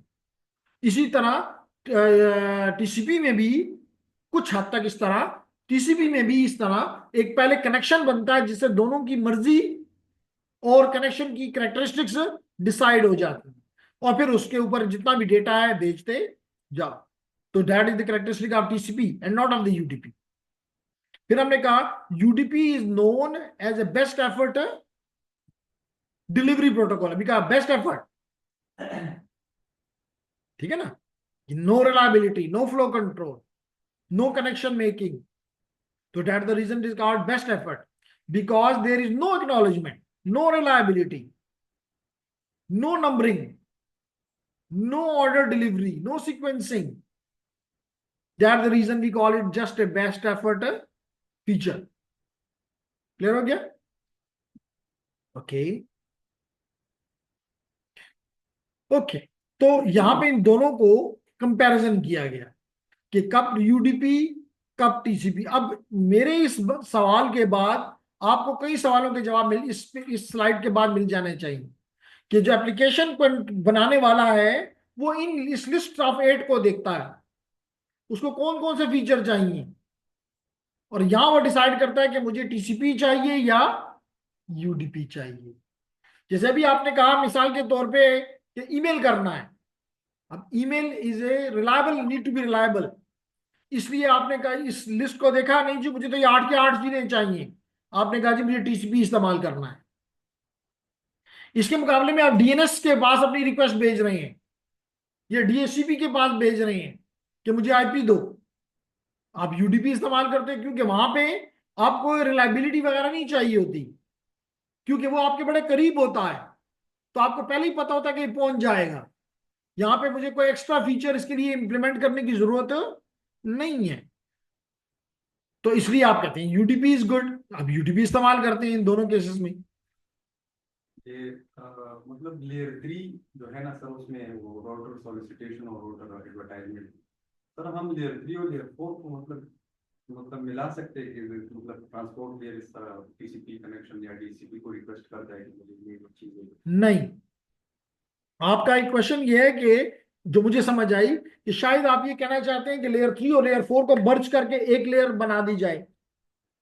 इसी तरह टीसीपी में भी कुछ हद तक इस तरह, टीसीपी में भी इस तरह एक पहले कनेक्शन बनता है जिससे दोनों की मर्जी और कनेक्शन की कैरेक्टरिस्टिक्स डिसाइड हो जाती है, और फिर उसके ऊपर जितना भी डेटा है भेजते जाओ। तो that is the characteristic of TCP and not of the UDP. फिर हमने कहा UDP is known as a best effort delivery protocol. अभी कहा बेस्ट एफर्ट, ठीक है ना। No reliability, no flow control, no connection making, तो that the reason is called best effort, because there is no acknowledgement, no reliability, no numbering, no order delivery, no sequencing. That's the reason we call it just a best effort feature. Clear हो गया? Okay. Okay. तो यहां पे इन दोनों को comparison किया गया कि कब यूडीपी कब टीसीपी। अब मेरे इस सवाल के बाद आपको कई सवालों के जवाब इस स्लाइड के बाद मिल जाने चाहिए कि जो एप्लीकेशन बनाने वाला है वो इस लिस्ट ऑफ 8 को देखता है, उसको कौन कौन से फीचर चाहिए, और यहां वो डिसाइड करता है कि मुझे टीसीपी चाहिए या यूडीपी चाहिए। जैसे भी आपने कहा मिसाल के तौर पे कि ईमेल करना है, अब email is a reliable, need to be reliable, इसलिए आपने कहा इस लिस्ट को देखा, नहीं जी मुझे तो ये 8 की 8 चीजें चाहिए, आपने कहा जी मुझे टीसीपी इस्तेमाल करना है। इसके मुकाबले में आप डीएनएस के पास अपनी रिक्वेस्ट भेज रहे हैं या डीएचसीपी के पास भेज रहे हैं कि मुझे आईपी दो, आप यूडीपी इस्तेमाल करते हैं क्योंकि वहां पे आपको रिलायबिलिटी वगैरह नहीं चाहिए होती, क्योंकि वो आपके बड़े करीब होता है, तो आपको पहले ही पता होता है कि पहुंच जाएगा। यहां पे मुझे कोई एक्स्ट्रा फीचर इसके लिए इंप्लीमेंट करने की जरूरत नहीं है, तो इसलिए आप कहते हैं यूडीपी इज गुड। अब यूडीपी इस्तेमाल करते हैं इन दोनों केसेस में। ये मतलब लेयर 3 जो है ना सर, उसमें वो राउटर सॉलिसिटेशन और राउटर एडवर्टाइजमेंट, सर हम लेयर 3 और लेयर 4 को मतलब मिला सकते हैं कि मतलब ट्रांसपोर्ट लेयर इस तरह टीसीपी कनेक्शन या डीसीपी को रिक्वेस्ट कर जाए कि मुझे ये चीजें। नहीं, आपका एक क्वेश्चन ये है कि जो मुझे समझ आई कि शायद आप ये कहना चाहते हैं कि लेयर 3 और लेयर 4 को मर्ज करके एक लेयर बना दी जाए।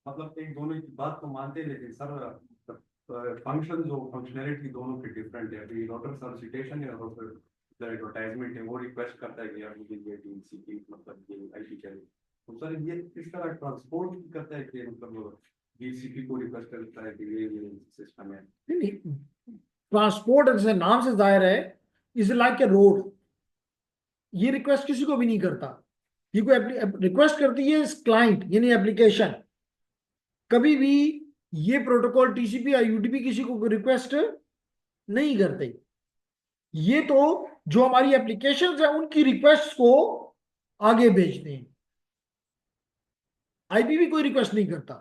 मतलब एक दोनों की बात तो मानते हैं, लेकिन सर फंक्शन जो फंक्शनैलिटी दोनों की डिफरेंट है। अभी राउटर सॉलिसिटेशन है और फिर एडवर्टाइजमेंट है, वो रिक्वेस्ट करता है कि यार मुझे ये डीसीपी मतलब ये आईपी चाहिए, तो सर ये किस तरह ट्रांसपोर्ट करता है कि मतलब डीसीपी को रिक्वेस्ट करता है कि ये सिस्टम है। नहीं, ट्रांसपोर्ट जैसे नाम से जाहिर है इज लाइक ए रोड, ये रिक्वेस्ट किसी को भी नहीं करता, ये कोई रिक्वेस्ट करती है क्लाइंट यानी एप्लीकेशन। कभी भी ये प्रोटोकॉल टीसीपी या यूडीपी किसी को रिक्वेस्ट नहीं करते, ये तो जो हमारी एप्लीकेशंस है उनकी रिक्वेस्ट को आगे भेजते हैं। आईपी भी कोई रिक्वेस्ट नहीं करता।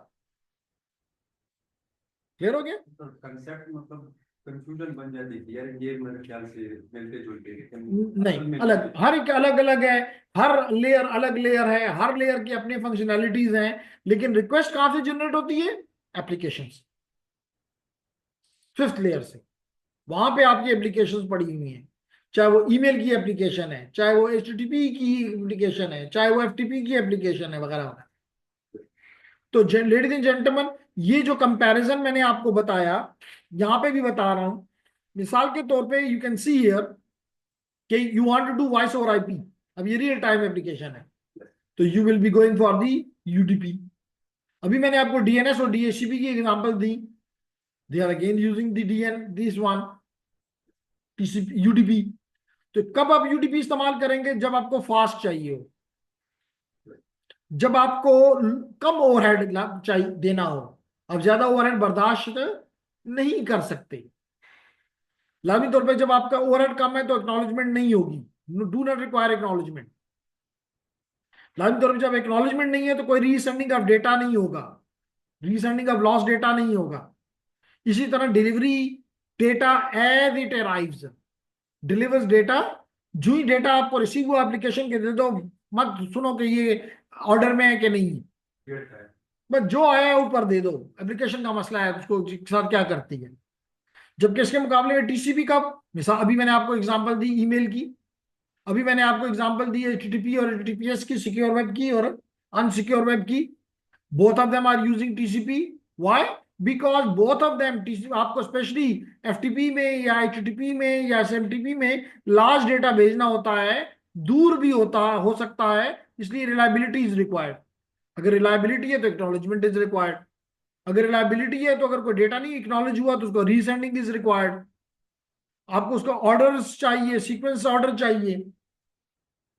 क्लियर हो गया? तो कंसेप्ट मतलब कंफ्यूजन बन जाती है यार, ये मेरे ख्याल से मिलते जुलते हैं। नहीं, अलग, हर एक अलग अलग है, हर लेयर अलग लेयर है, हर लेयर की अपनी फंक्शनैलिटीज हैं, लेकिन रिक्वेस्ट कहां से जनरेट होती है? एप्लीकेशन, 5th लेयर से। वहां पे आपकी एप्लीकेशंस पड़ी हुई हैं, चाहे वो ईमेल की एप्लीकेशन है, चाहे वो एचटीटीपी की एप्लीकेशन है, चाहे वो एफटीपी की एप्लीकेशन है, वगैरह वगैरह। तो लेडीज एंड जेंटलमैन, ये जो कंपैरिजन मैंने आपको बताया, यहां पे भी बता रहा हूं, मिसाल के तौर पे यू कैन सी हियर कि you want to do voice over IP. अब ये रियल टाइम एप्लीकेशन है, तो you will be going for the UDP. अभी मैंने आपको डीएनएस और डीएचसीपी की एग्जांपल दी, they are again using the this one TCP UDP. तो कब आप यूडीपी इस्तेमाल करेंगे? जब आपको फास्ट चाहिए हो, जब आपको कम ओवरहेड चाहिए देना हो। अब ज्यादा ओवरहेड बर्दाश्त नहीं कर सकते, लाजमी तौर पे जब आपका ओवरहेड कम है तो एक्नॉलेजमेंट नहीं होगी, डू नॉट रिक्वायर एक्नॉलेजमेंट। लाजमी तौर पे जब एक्नॉलेजमेंट नहीं है तो कोई रीसेंडिंग ऑफ डेटा नहीं होगा, रीसेंडिंग ऑफ लॉस डेटा नहीं होगा। इसी तरह delivery data as it arrives, delivers data, जो ही डेटा आपको रिसीव हुआ एप्लीकेशन के दे दो, मत सुनो कि ये ऑर्डर में है कि नहीं, बस जो आया है ऊपर दे दो, एप्लीकेशन का मसला है, उसको साथ क्या करती है। जबकि इसके मुकाबले में टीसीपी का, मिसाल अभी मैंने आपको एग्जांपल दी ईमेल की, अभी मैंने आपको एग्जांपल दी एचटीटीपी और एचटीटीपीएस की, सिक्योर वेब की और अनसिक्योर वेब की। Both of them are using TCP. Why? Because both of them, आपको स्पेशली एफटीपी में या एचटीटीपी में या एसएमटीपी में लार्ज डेटा भेजना होता है, दूर भी हो सकता है, इसलिए रिलायबिलिटी इज रिक्वायर्ड। अगर रिलायबिलिटी है तो एक्नॉलेजमेंट इज रिक्वायर्ड। अगर रिलायबिलिटी है तो अगर कोई डेटा नहीं एक्नॉलेज हुआ तो उसको रीसेंडिंग इज रिक्वायर्ड। आपको उसका ऑर्डर्स चाहिए, सीक्वेंस ऑर्डर चाहिए।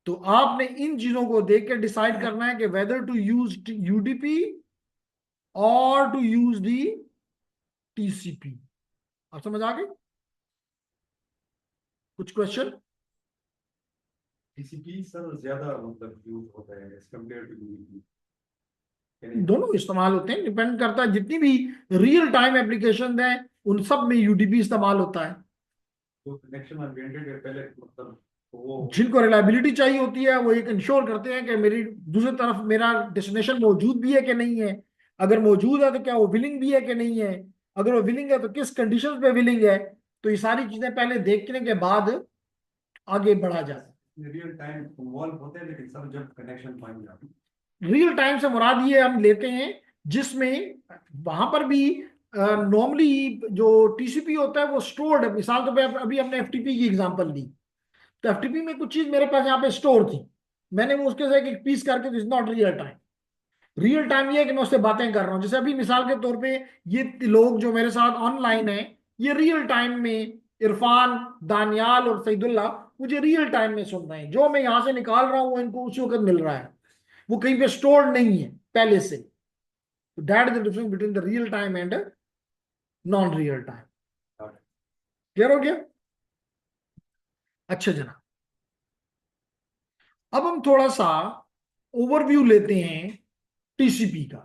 तो आपने इन चीजों को देख के डिसाइड करना है कि वेदर टू यूज यूडीपी और टू यूज दी टीसीपी। आप समझ आ गए? कुछ क्वेश्चन? टीसीपी सर ज्यादा मतलब यूज होता है एज कम्पेयर टू यूडीपी। दोनों इस्तेमाल होते हैं, डिपेंड करता है। जितनी भी रियल टाइम एप्लीकेशन है उन सब में यूडीपी इस्तेमाल होता है। तो कनेक्शन ओरिएंटेड है पहले मतलब वो जिनको रिलायबिलिटी चाहिए होती है वो एक इंश्योर करते हैं कि मेरी दूसरी तरफ मेरा डेस्टिनेशन मौजूद भी है कि नहीं है। अगर मौजूद है तो क्या वो विलिंग भी है कि नहीं है। अगर वो विलिंग है तो किस कंडीशंस पे विलिंग है। तो ये सारी चीजें पहले देखने के बाद आगे बढ़ा जाए। रियल टाइम इन्वॉल्व होते हैं, लेकिन सर जब कनेक्शन पॉइंट जाते हैं रियल टाइम से मुराद ये हम लेते हैं जिसमें वहां पर भी नॉर्मली जो टीसीपी होता है वो स्टोर्ड है। मिसाल के तौर पे अभी हमने एफटीपी की एग्जांपल ली, तो एफटीपी में कुछ चीज मेरे पास यहाँ पे स्टोर थी, मैंने वो उसके साथ एक पीस करके, this not real time. Real time ये है कि मैं उससे बातें कर रहा हूँ। जैसे अभी मिसाल के तौर पे ये लोग जो मेरे साथ ऑनलाइन है, ये रियल टाइम में इरफान, दानियाल और सईदुल्लाह मुझे रियल टाइम में सुन रहे हैं। जो मैं यहाँ से निकाल रहा हूँ वो इनको उसी वक्त मिल रहा है, वो कहीं पे स्टोर्ड नहीं है पहले से। That is the difference between the real time and non real time. Clear हो गया? अच्छा जनाब, अब हम थोड़ा सा ओवरव्यू लेते हैं टीसीपी का,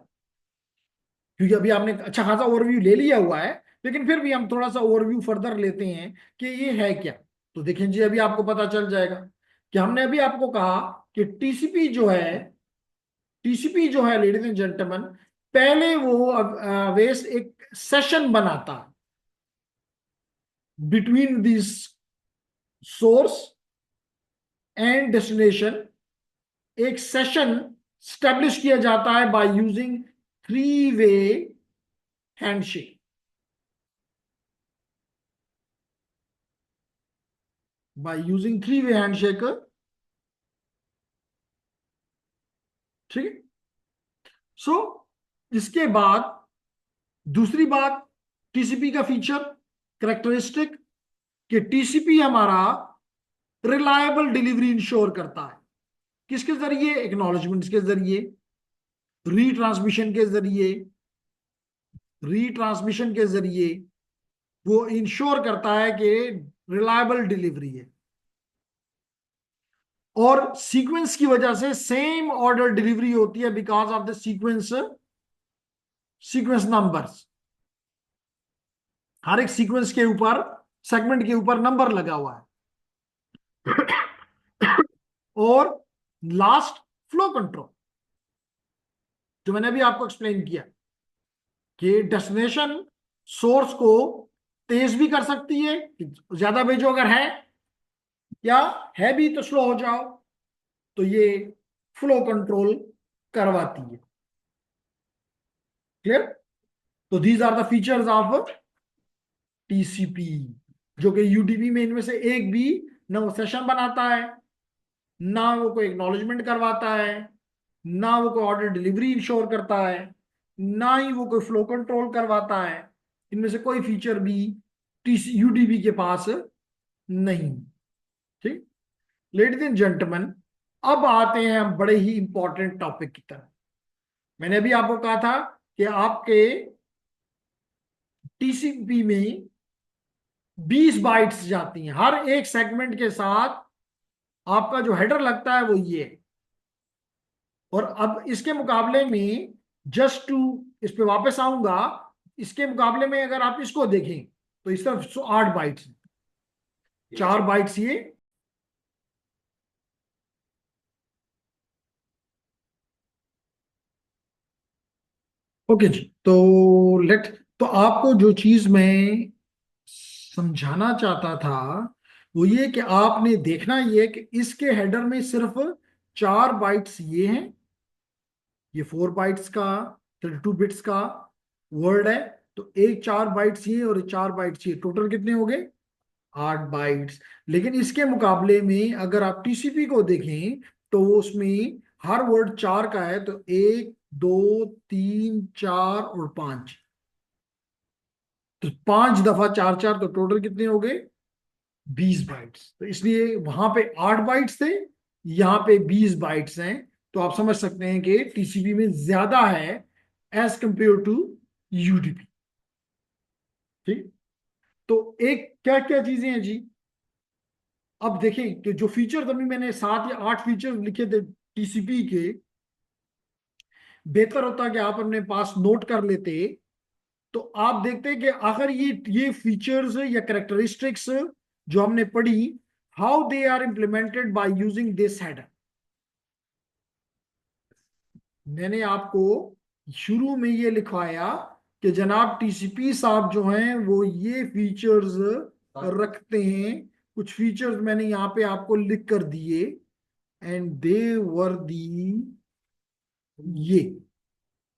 क्योंकि अभी आपने अच्छा खासा ओवरव्यू ले लिया हुआ है, लेकिन फिर भी हम थोड़ा सा ओवरव्यू फर्दर लेते हैं कि ये है क्या। तो देखें जी, अभी आपको पता चल जाएगा कि हमने अभी आपको कहा कि टीसीपी जो है लेडीज एंड जेंटलमैन, पहले वो वेस एक सेशन बनाता है between this source and destination. एक सेशन स्टेब्लिश किया जाता है बाय यूजिंग 3-वे हैंडशेक। बाय यूजिंग 3-वे हैंडशेक, ठीक है। सो इसके बाद दूसरी बात, टीसीपी का फीचर करेक्टरिस्टिक, कि टीसीपी हमारा रिलायबल डिलीवरी इंश्योर करता है। किसके जरिए? एक्नॉलेजमेंट्स के जरिए, रीट्रांसमिशन के जरिए वो इंश्योर करता है कि रिलायबल डिलीवरी है। और सीक्वेंस की वजह से सेम ऑर्डर डिलीवरी होती है because of the sequence numbers. हर एक सीक्वेंस के ऊपर, सेगमेंट के ऊपर नंबर लगा हुआ है। और लास्ट, फ्लो कंट्रोल, जो मैंने अभी आपको एक्सप्लेन किया कि डेस्टिनेशन सोर्स को तेज भी कर सकती है, ज्यादा भेजो अगर है, या है भी तो स्लो हो जाओ, तो ये फ्लो कंट्रोल करवाती है। क्लियर? तो these are the features of TCP, जो कि यूडीपी में इनमें से एक भी ना वो सेशन बनाता है, ना वो कोई एक्नॉलेजमेंट करवाता है, ना वो कोई ऑर्डर डिलीवरी इंश्योर करता है, ना ही वो कोई फ्लो कंट्रोल करवाता है। इनमें से कोई फीचर भी टीसी यूडीपी के पास नहीं। ठीक, लेडीज एंड जेंटलमैन, अब आते हैं हम बड़े ही इंपॉर्टेंट टॉपिक की तरफ। मैंने अभी आपको कहा था कि आपके टीसीपी में 20 बाइट्स जाती हैं हर एक सेगमेंट के साथ। आपका जो हेडर लगता है वो ये है। और अब इसके मुकाबले में, जस्ट टू इस पे वापस आऊंगा, इसके मुकाबले में अगर आप इसको देखें तो इस तरफ 8 बाइट्स, 4 बाइट्स ये, ओके जी। तो आपको जो चीज मैं समझाना चाहता था वो ये कि आपने देखना ये कि इसके हेडर में सिर्फ 4 बाइट्स ये हैं। ये 4 बाइट्स का 32 बिट्स का वर्ड है। तो एक 4 बाइट्स ये और 4 बाइट्स ये, टोटल कितने हो गए? 8 बाइट्स। लेकिन इसके मुकाबले में अगर आप टीसीपी को देखें तो उसमें हर वर्ड 4 का है, तो 1 2 3 4 और 5, तो 5 दफा 4 4, तो टोटल कितने हो गए? 20 बाइट्स। तो इसलिए वहां पे 8 बाइट्स थे, यहाँ पे 20 बाइट्स हैं। तो आप समझ सकते हैं कि टीसीपी में ज्यादा है एज कंपेयर टू यूडीपी। ठीक। तो एक क्या क्या चीजें हैं जी, अब देखें कि जो फीचर्स अभी मैंने 7 या 8 फीचर्स लिखे थे टीसीपी के, बेहतर होता कि आप अपने पास नोट कर लेते। तो आप देखते हैं कि आखिर ये फीचर्स या कैरेक्टरिस्टिक्स जो हमने पढ़ी, how they are implemented by using this header. मैंने आपको शुरू में ये लिखवाया कि जनाब टीसीपी साहब जो हैं वो ये फीचर्स रखते हैं। कुछ फीचर्स मैंने यहाँ पे आपको लिख कर दिए, एंड दे वर दी ये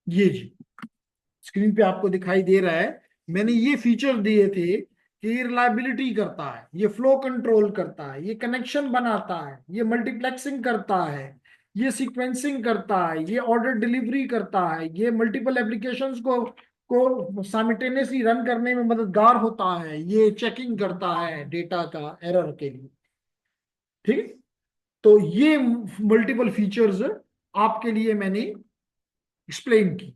ये जी स्क्रीन पे आपको दिखाई दे रहा है। मैंने ये फीचर दिए थे कि ये रिलायबिलिटी करता है, ये फ्लो कंट्रोल करता है, ये कनेक्शन बनाता है, ये मल्टीप्लेक्सिंग करता है, ये सीक्वेंसिंग करता है, ये ऑर्डर डिलीवरी करता है, ये मल्टीपल एप्लीकेशंस को साइमल्टेनियसली रन करने में मददगार होता है, ये चेकिंग करता है डेटा का एरर के लिए। ठीक है। तो ये मल्टीपल फीचर्स आपके लिए मैंने एक्सप्लेन की।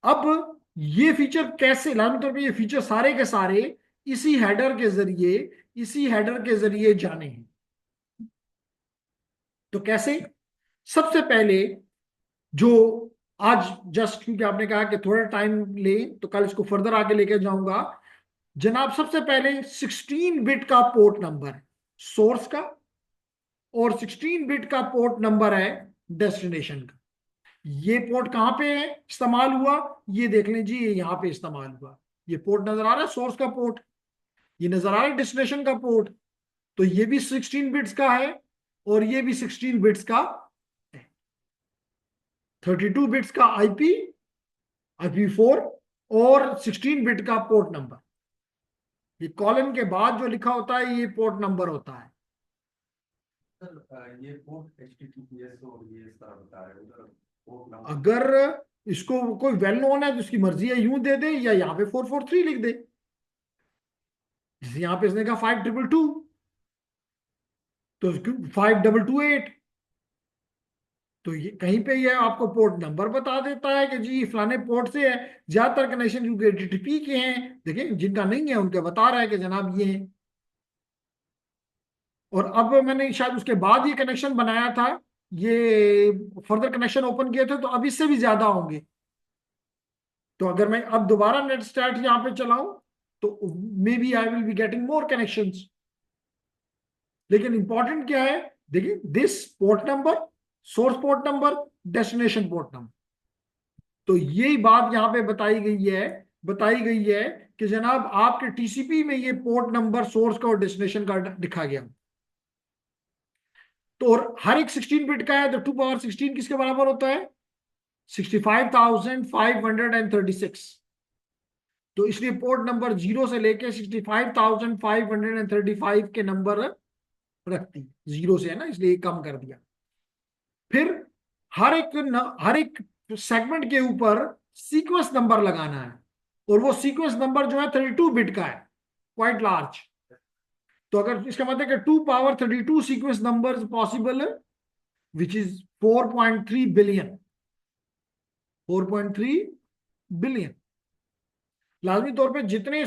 अब ये फीचर कैसे, लाजमी तौर पे ये फीचर सारे के सारे इसी हेडर के जरिए जाने हैं। तो कैसे? सबसे पहले जो आज जस्ट क्योंकि आपने कहा कि थोड़ा टाइम ले, तो कल इसको फर्दर आगे लेके जाऊंगा। जनाब सबसे पहले 16 बिट का पोर्ट नंबर है सोर्स का, और 16 बिट का पोर्ट नंबर है डेस्टिनेशन का। ये पोर्ट कहां पे है इस्तेमाल हुआ, ये देख लें जी, ये यहां पे इस्तेमाल हुआ। ये पोर्ट नजर आ रहा है सोर्स का पोर्ट, ये नजर आ रहा है डेस्टिनेशन का पोर्ट। तो ये भी 16 बिट्स का है और ये भी 16 बिट्स का है। 32 बिट्स का IP4 और 16 बिट का पोर्ट नंबर। ये कॉलन के बाद जो लिखा होता है ये पोर्ट नंबर होता है। सर ये पोर्ट HTTPS और ये इस तरह बता रहे हैं, उधर पोर्ट नंबर अगर इसको कोई वेल नोन है तो उसकी मर्जी है यूं दे दे, या यहाँ पे 443 लिख दे। जैसे यहाँ पे इसने कहा 5222, तो 5228, तो ये कहीं पे ये आपको पोर्ट नंबर बता देता है कि जी फलाने पोर्ट से है। ज्यादातर कनेक्शन क्योंकि HTTP के हैं, देखिए जिनका नहीं है उनके बता रहा है कि जनाब ये है। और अब मैंने शायद उसके बाद ये कनेक्शन बनाया था, ये फर्दर कनेक्शन ओपन किए थे, तो अब इससे भी ज्यादा होंगे। तो अगर मैं अब दोबारा नेट स्टार्ट यहाँ पे चलाऊं तो maybe I will be getting more connections. लेकिन इंपॉर्टेंट क्या है, देखिए this port number, source port number, destination port number. तो यही बात यहां पे बताई गई है कि जनाब आपके टीसीपी में ये पोर्ट नंबर सोर्स का और डेस्टिनेशन का लिखा गया। तो और हर एक 16 बिट का है, तो 2 पावर 16 किसके बराबर होता है? 65,536। तो इसलिए पोर्ट नंबर 0 से लेके 65,535 के नंबर रखती, 0 से है ना, इसलिए कम कर दिया। फिर हर एक सेगमेंट के ऊपर सीक्वेंस नंबर लगाना है, और वो सीक्वेंस नंबर जो है 32 बिट का है, क्वाइट लार्ज। तो अगर इसका मतलब है कि 2 power 32 sequence number possible, which is 4.3 billion. 4.3 billion. लाजमी तौर पे जितने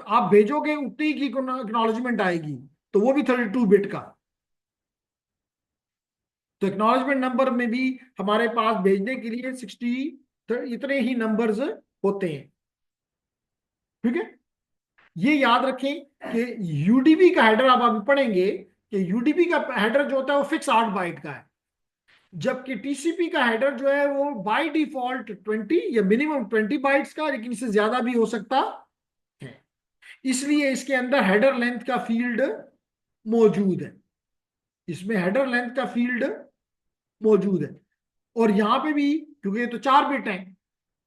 आप भेजोगे उतनी की एक्नॉलेजमेंट आएगी, तो वो भी 32 बिट का। तो एक्नॉलेजमेंट नंबर में भी हमारे पास भेजने के लिए 60 इतने ही नंबर्स होते हैं। ठीक है। ये याद रखें कि यूडीपी का हेडर आप अभी पढ़ेंगे कि यूडीपी का हेडर जो होता है वो फिक्स 8 बाइट का है, जबकि टीसीपी का हेडर जो है वो बाय डिफॉल्ट 20 या मिनिमम 20 बाइट्स का, लेकिन इससे ज्यादा भी हो सकता है। इसलिए इसके अंदर हेडर लेंथ का फील्ड मौजूद है, इसमें हेडर लेंथ का फील्ड मौजूद है। और यहां पे भी क्योंकि ये तो 4 बिट है,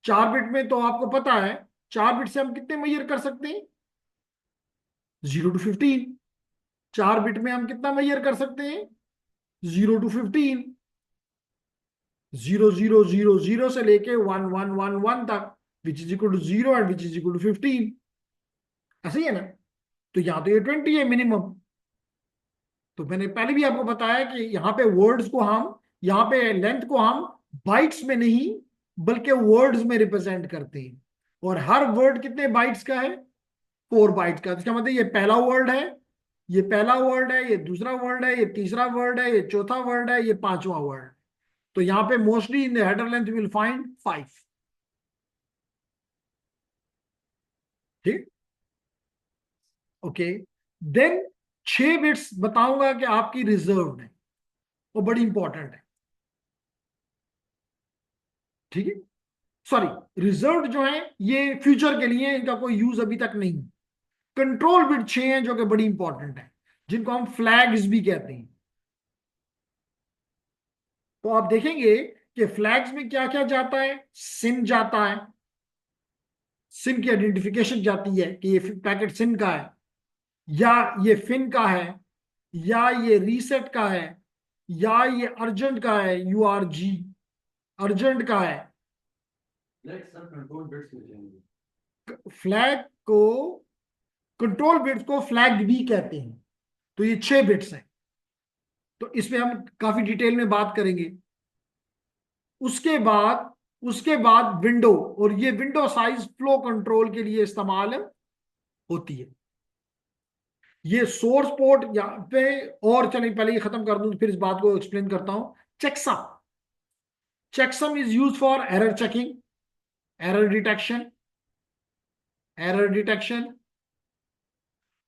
4 बिट में तो आपको पता है 4 बिट से हम कितने मेजर कर सकते हैं? 0 to 15, 4 बिट में हम कितना मेजर कर सकते हैं? 0 to 15, 0000 से लेके 1111 तक, which is equal to 0 and which is equal to 15। ऐसे ही है ना? तो यहाँ तो ये 20 है मिनिमम। तो मैंने पहले भी आपको बताया कि यहाँ पे वर्ड्स को हम, यहाँ पे लेंथ को हम बाइट्स में नहीं बल्कि वर्ड्स में रिप्रेजेंट करते हैं। और हर वर्ड कितने बाइट्स का है? 4 बाइट्स का। इसका मतलब ये पहला वर्ड है, ये पहला वर्ड है, ये दूसरा वर्ड है, ये तीसरा वर्ड है, ये चौथा वर्ड है, ये पांचवा वर्ड। तो यहाँ पे mostly in the header length will find 5। ठीक, ओके। देन 6 बिट्स बताऊंगा कि आपकी रिजर्व है, वो बड़ी इंपॉर्टेंट है। ठीक है, सॉरी, रिजर्व जो है ये फ्यूचर के लिए, इनका कोई यूज अभी तक नहीं। कंट्रोल बिट 6 हैं जो कि बड़ी इंपॉर्टेंट है, जिनको हम फ्लैग्स भी कहते हैं। तो आप देखेंगे कि फ्लैग्स में क्या क्या जाता है? सिन जाता है, सिन की आइडेंटिफिकेशन जाती है कि ये पैकेट सिन का है, या ये फिन का है, या ये रीसेट का है, या ये अर्जेंट का है, URG अर्जेंट का है। लेट्स सर कंट्रोल बिट्स में जाएंगे। फ्लैग को, कंट्रोल बिट्स को फ्लैग भी कहते हैं। तो ये 6 बिट्स हैं, तो इसमें हम काफी डिटेल में बात करेंगे। उसके बाद विंडो, और ये विंडो साइज फ्लो कंट्रोल के लिए इस्तेमाल होती है। ये सोर्स पोर्ट यहाँ पे, और चलिए पहले ये खत्म कर दूं फिर इस बात को एक्सप्लेन करता हूं। Checksum, checksum is use for error checking, error detection, error detection.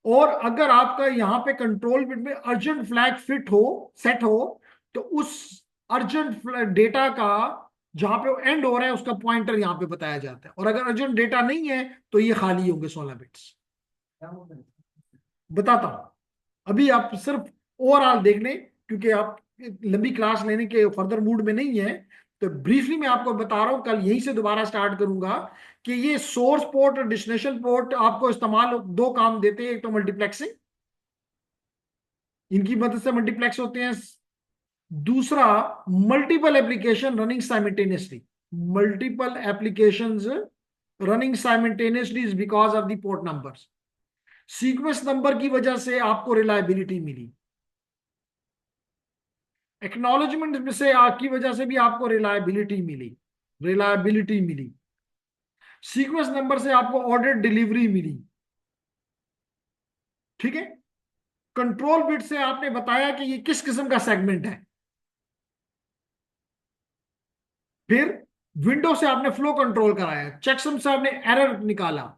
और अगर आपका यहाँ पे कंट्रोल बिट में अर्जेंट फ्लैग फिट हो, सेट हो, तो उस अर्जेंट डेटा का जहां पे वो एंड हो रहा है उसका पॉइंटर यहाँ पे बताया जाता है। और अगर अर्जेंट डेटा नहीं है तो ये खाली होंगे 16 बिट्स। बताता हूं, अभी आप सिर्फ ओवरऑल देख लें, क्योंकि आप लंबी क्लास लेने के फर्दर मूड में नहीं है। तो ब्रीफली मैं आपको बता रहा हूं, कल यहीं से दोबारा स्टार्ट करूंगा कि ये सोर्स पोर्ट और डेस्टिनेशन पोर्ट आपको इस्तेमाल 2 काम देते हैं। एक तो मल्टीप्लेक्सिंग, इनकी मदद से मल्टीप्लेक्स होते हैं। दूसरा, multiple application running simultaneously, multiple applications running simultaneously is because of the port numbers. Sequence number की वजह से आपको रिलायबिलिटी मिली, एक्नॉलेजमेंट में से की वजह से भी आपको रिलायबिलिटी मिली, रिलायबिलिटी मिली। सीक्वेंस नंबर से आपको ऑर्डर डिलीवरी मिली। ठीक है, कंट्रोल बिट से आपने बताया कि ये किस किस्म का सेगमेंट है। फिर विंडो से आपने फ्लो कंट्रोल कराया, चेकसम से आपने एरर निकाला।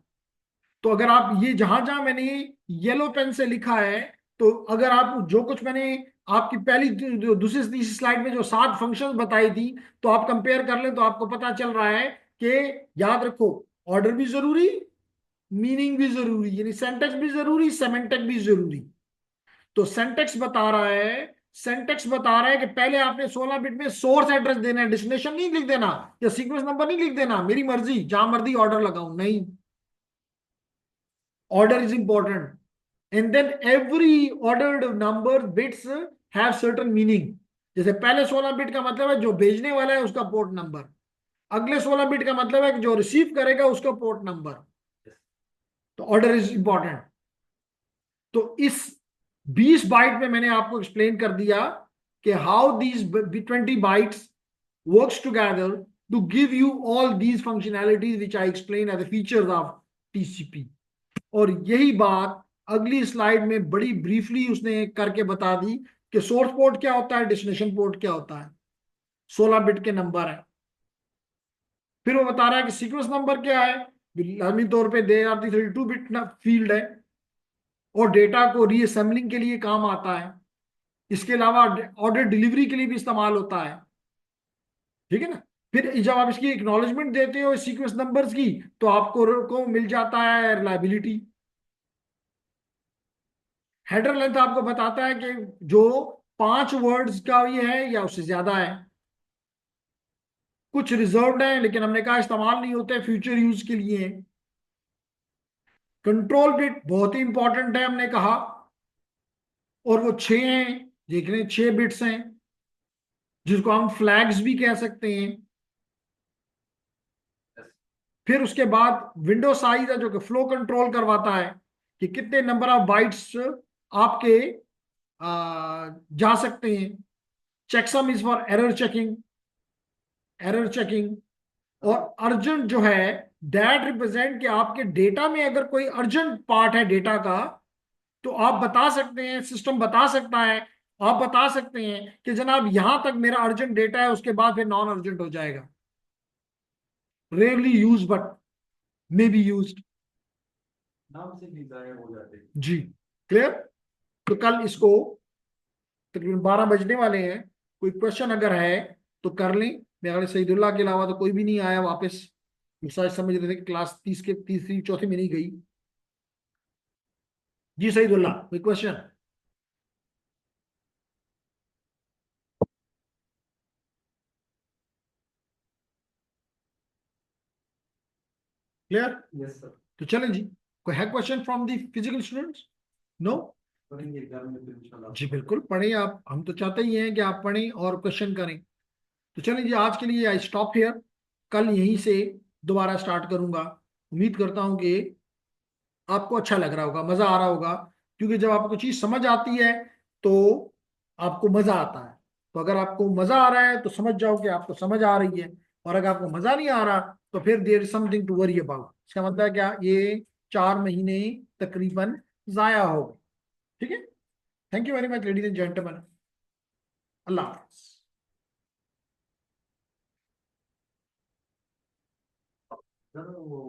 तो अगर आप ये जहां जहां मैंने येलो पेन से लिखा है, तो अगर आप जो कुछ मैंने आपकी पहली दूसरी तीसरी स्लाइड में जो 7 फंक्शंस बताई थी, तो आप कंपेयर कर लें तो आपको पता चल रहा है कि, याद रखो, ऑर्डर भी जरूरी, मीनिंग भी जरूरी, यानी सेंटेक्स भी जरूरी, सेमेंटिक भी जरूरी। तो सेंटेक्स बता रहा है कि पहले आपने 16 बिट में सोर्स एड्रेस देना है, डेस्टिनेशन नहीं लिख देना, या सीक्वेंस नंबर नहीं लिख देना, मेरी मर्जी जहां मर्जी ऑर्डर लगाऊं, नहीं, order is important. And then every ordered number bits have certain meaning. जैसे पहले 16 बिट का मतलब है जो भेजने वाला है उसका पोर्ट नंबर, अगले 16 बिट का मतलब है कि जो रिसीव करेगा उसका पोर्ट नंबर। तो ऑर्डर इज इंपॉर्टेंट। तो इस 20 बाइट में मैंने आपको एक्सप्लेन कर दिया कि how these 20 bytes works together to give you all these functionalities which I explain as the features of TCP. और यही बात अगली स्लाइड में बड़ी ब्रीफली उसने करके बता दी कि सोर्स पोर्ट क्या होता है, डेस्टिनेशन पोर्ट क्या होता है, 16 बिट के नंबर है। फिर वो बता रहा है कि सीक्वेंस नंबर क्या है, लाजमी तौर पे दे आती 32 बिट फील्ड है, और डेटा को रीअसेंबलिंग के लिए काम आता है। इसके अलावा ऑर्डर डिलीवरी के लिए भी इस्तेमाल होता है। ठीक है ना? फिर जब आप इसकी एक्नॉलेजमेंट देते हो सीक्वेंस नंबर्स की, तो आपको को मिल जाता है रिलायबिलिटी। हेडर लेंथ आपको बताता है कि जो 5 वर्ड्स का ये है या उससे ज्यादा है। कुछ रिजर्व्ड है लेकिन हमने कहा इस्तेमाल नहीं होते, फ्यूचर यूज के लिए है। कंट्रोल बिट बहुत ही इंपॉर्टेंट है हमने कहा, और वो 6 हैं, देख रहे हैं 6 बिट्स हैं जिसको हम फ्लैग्स भी कह सकते हैं। फिर उसके बाद विंडो साइज है जो कि फ्लो कंट्रोल करवाता है कि कितने नंबर ऑफ बाइट्स आपके जा सकते हैं। Checksum is for error checking, error checking. और अर्जेंट जो है दैट रिप्रेजेंट कि आपके डेटा में अगर कोई अर्जेंट पार्ट है डेटा का, तो आप बता सकते हैं, सिस्टम बता सकता है, आप बता सकते हैं कि जनाब यहां तक मेरा अर्जेंट डेटा है, उसके बाद फिर नॉन अर्जेंट हो जाएगा। Rarely use but may be use. नाम से भी जाहिर हो जाते हैं। जी, क्लियर। तो कल इसको तकरीबन 12 बजने वाले हैं, कोई क्वेश्चन अगर है तो कर लें। मेरे सईदुल्लाह के अलावा तो कोई भी नहीं आया वापस। शायद समझ रहे थे कि क्लास 30 के तीसरी चौथी में नहीं गई। जी सईदुल्लाह, कोई क्वेश्चन? क्लियर। Yes sir. तो चलें जी, कोई है question from the physical students? No. करेंगे घर में फिर इंशाल्लाह। जी बिल्कुल पढ़ें आप, हम तो चाहते ही हैं कि आप पढ़ें और क्वेश्चन करें। तो चलें जी, आज के लिए आई स्टॉप हियर। कल यहीं से दोबारा स्टार्ट करूंगा। उम्मीद करता हूं कि आपको अच्छा लग रहा होगा, मजा आ रहा होगा। क्योंकि जब आपको चीज समझ आती है तो आपको मजा आता है। तो अगर आपको मजा आ रहा है तो समझ जाओ कि आपको समझ आ रही है, और अगर आपको मजा नहीं आ रहा तो फिर there is something to worry about. इसका मतलब है क्या, ये 4 महीने तकरीबन जाया हो गए। ठीक है। Thank you very much ladies and gentleman. Allah Hafiz. Sir वो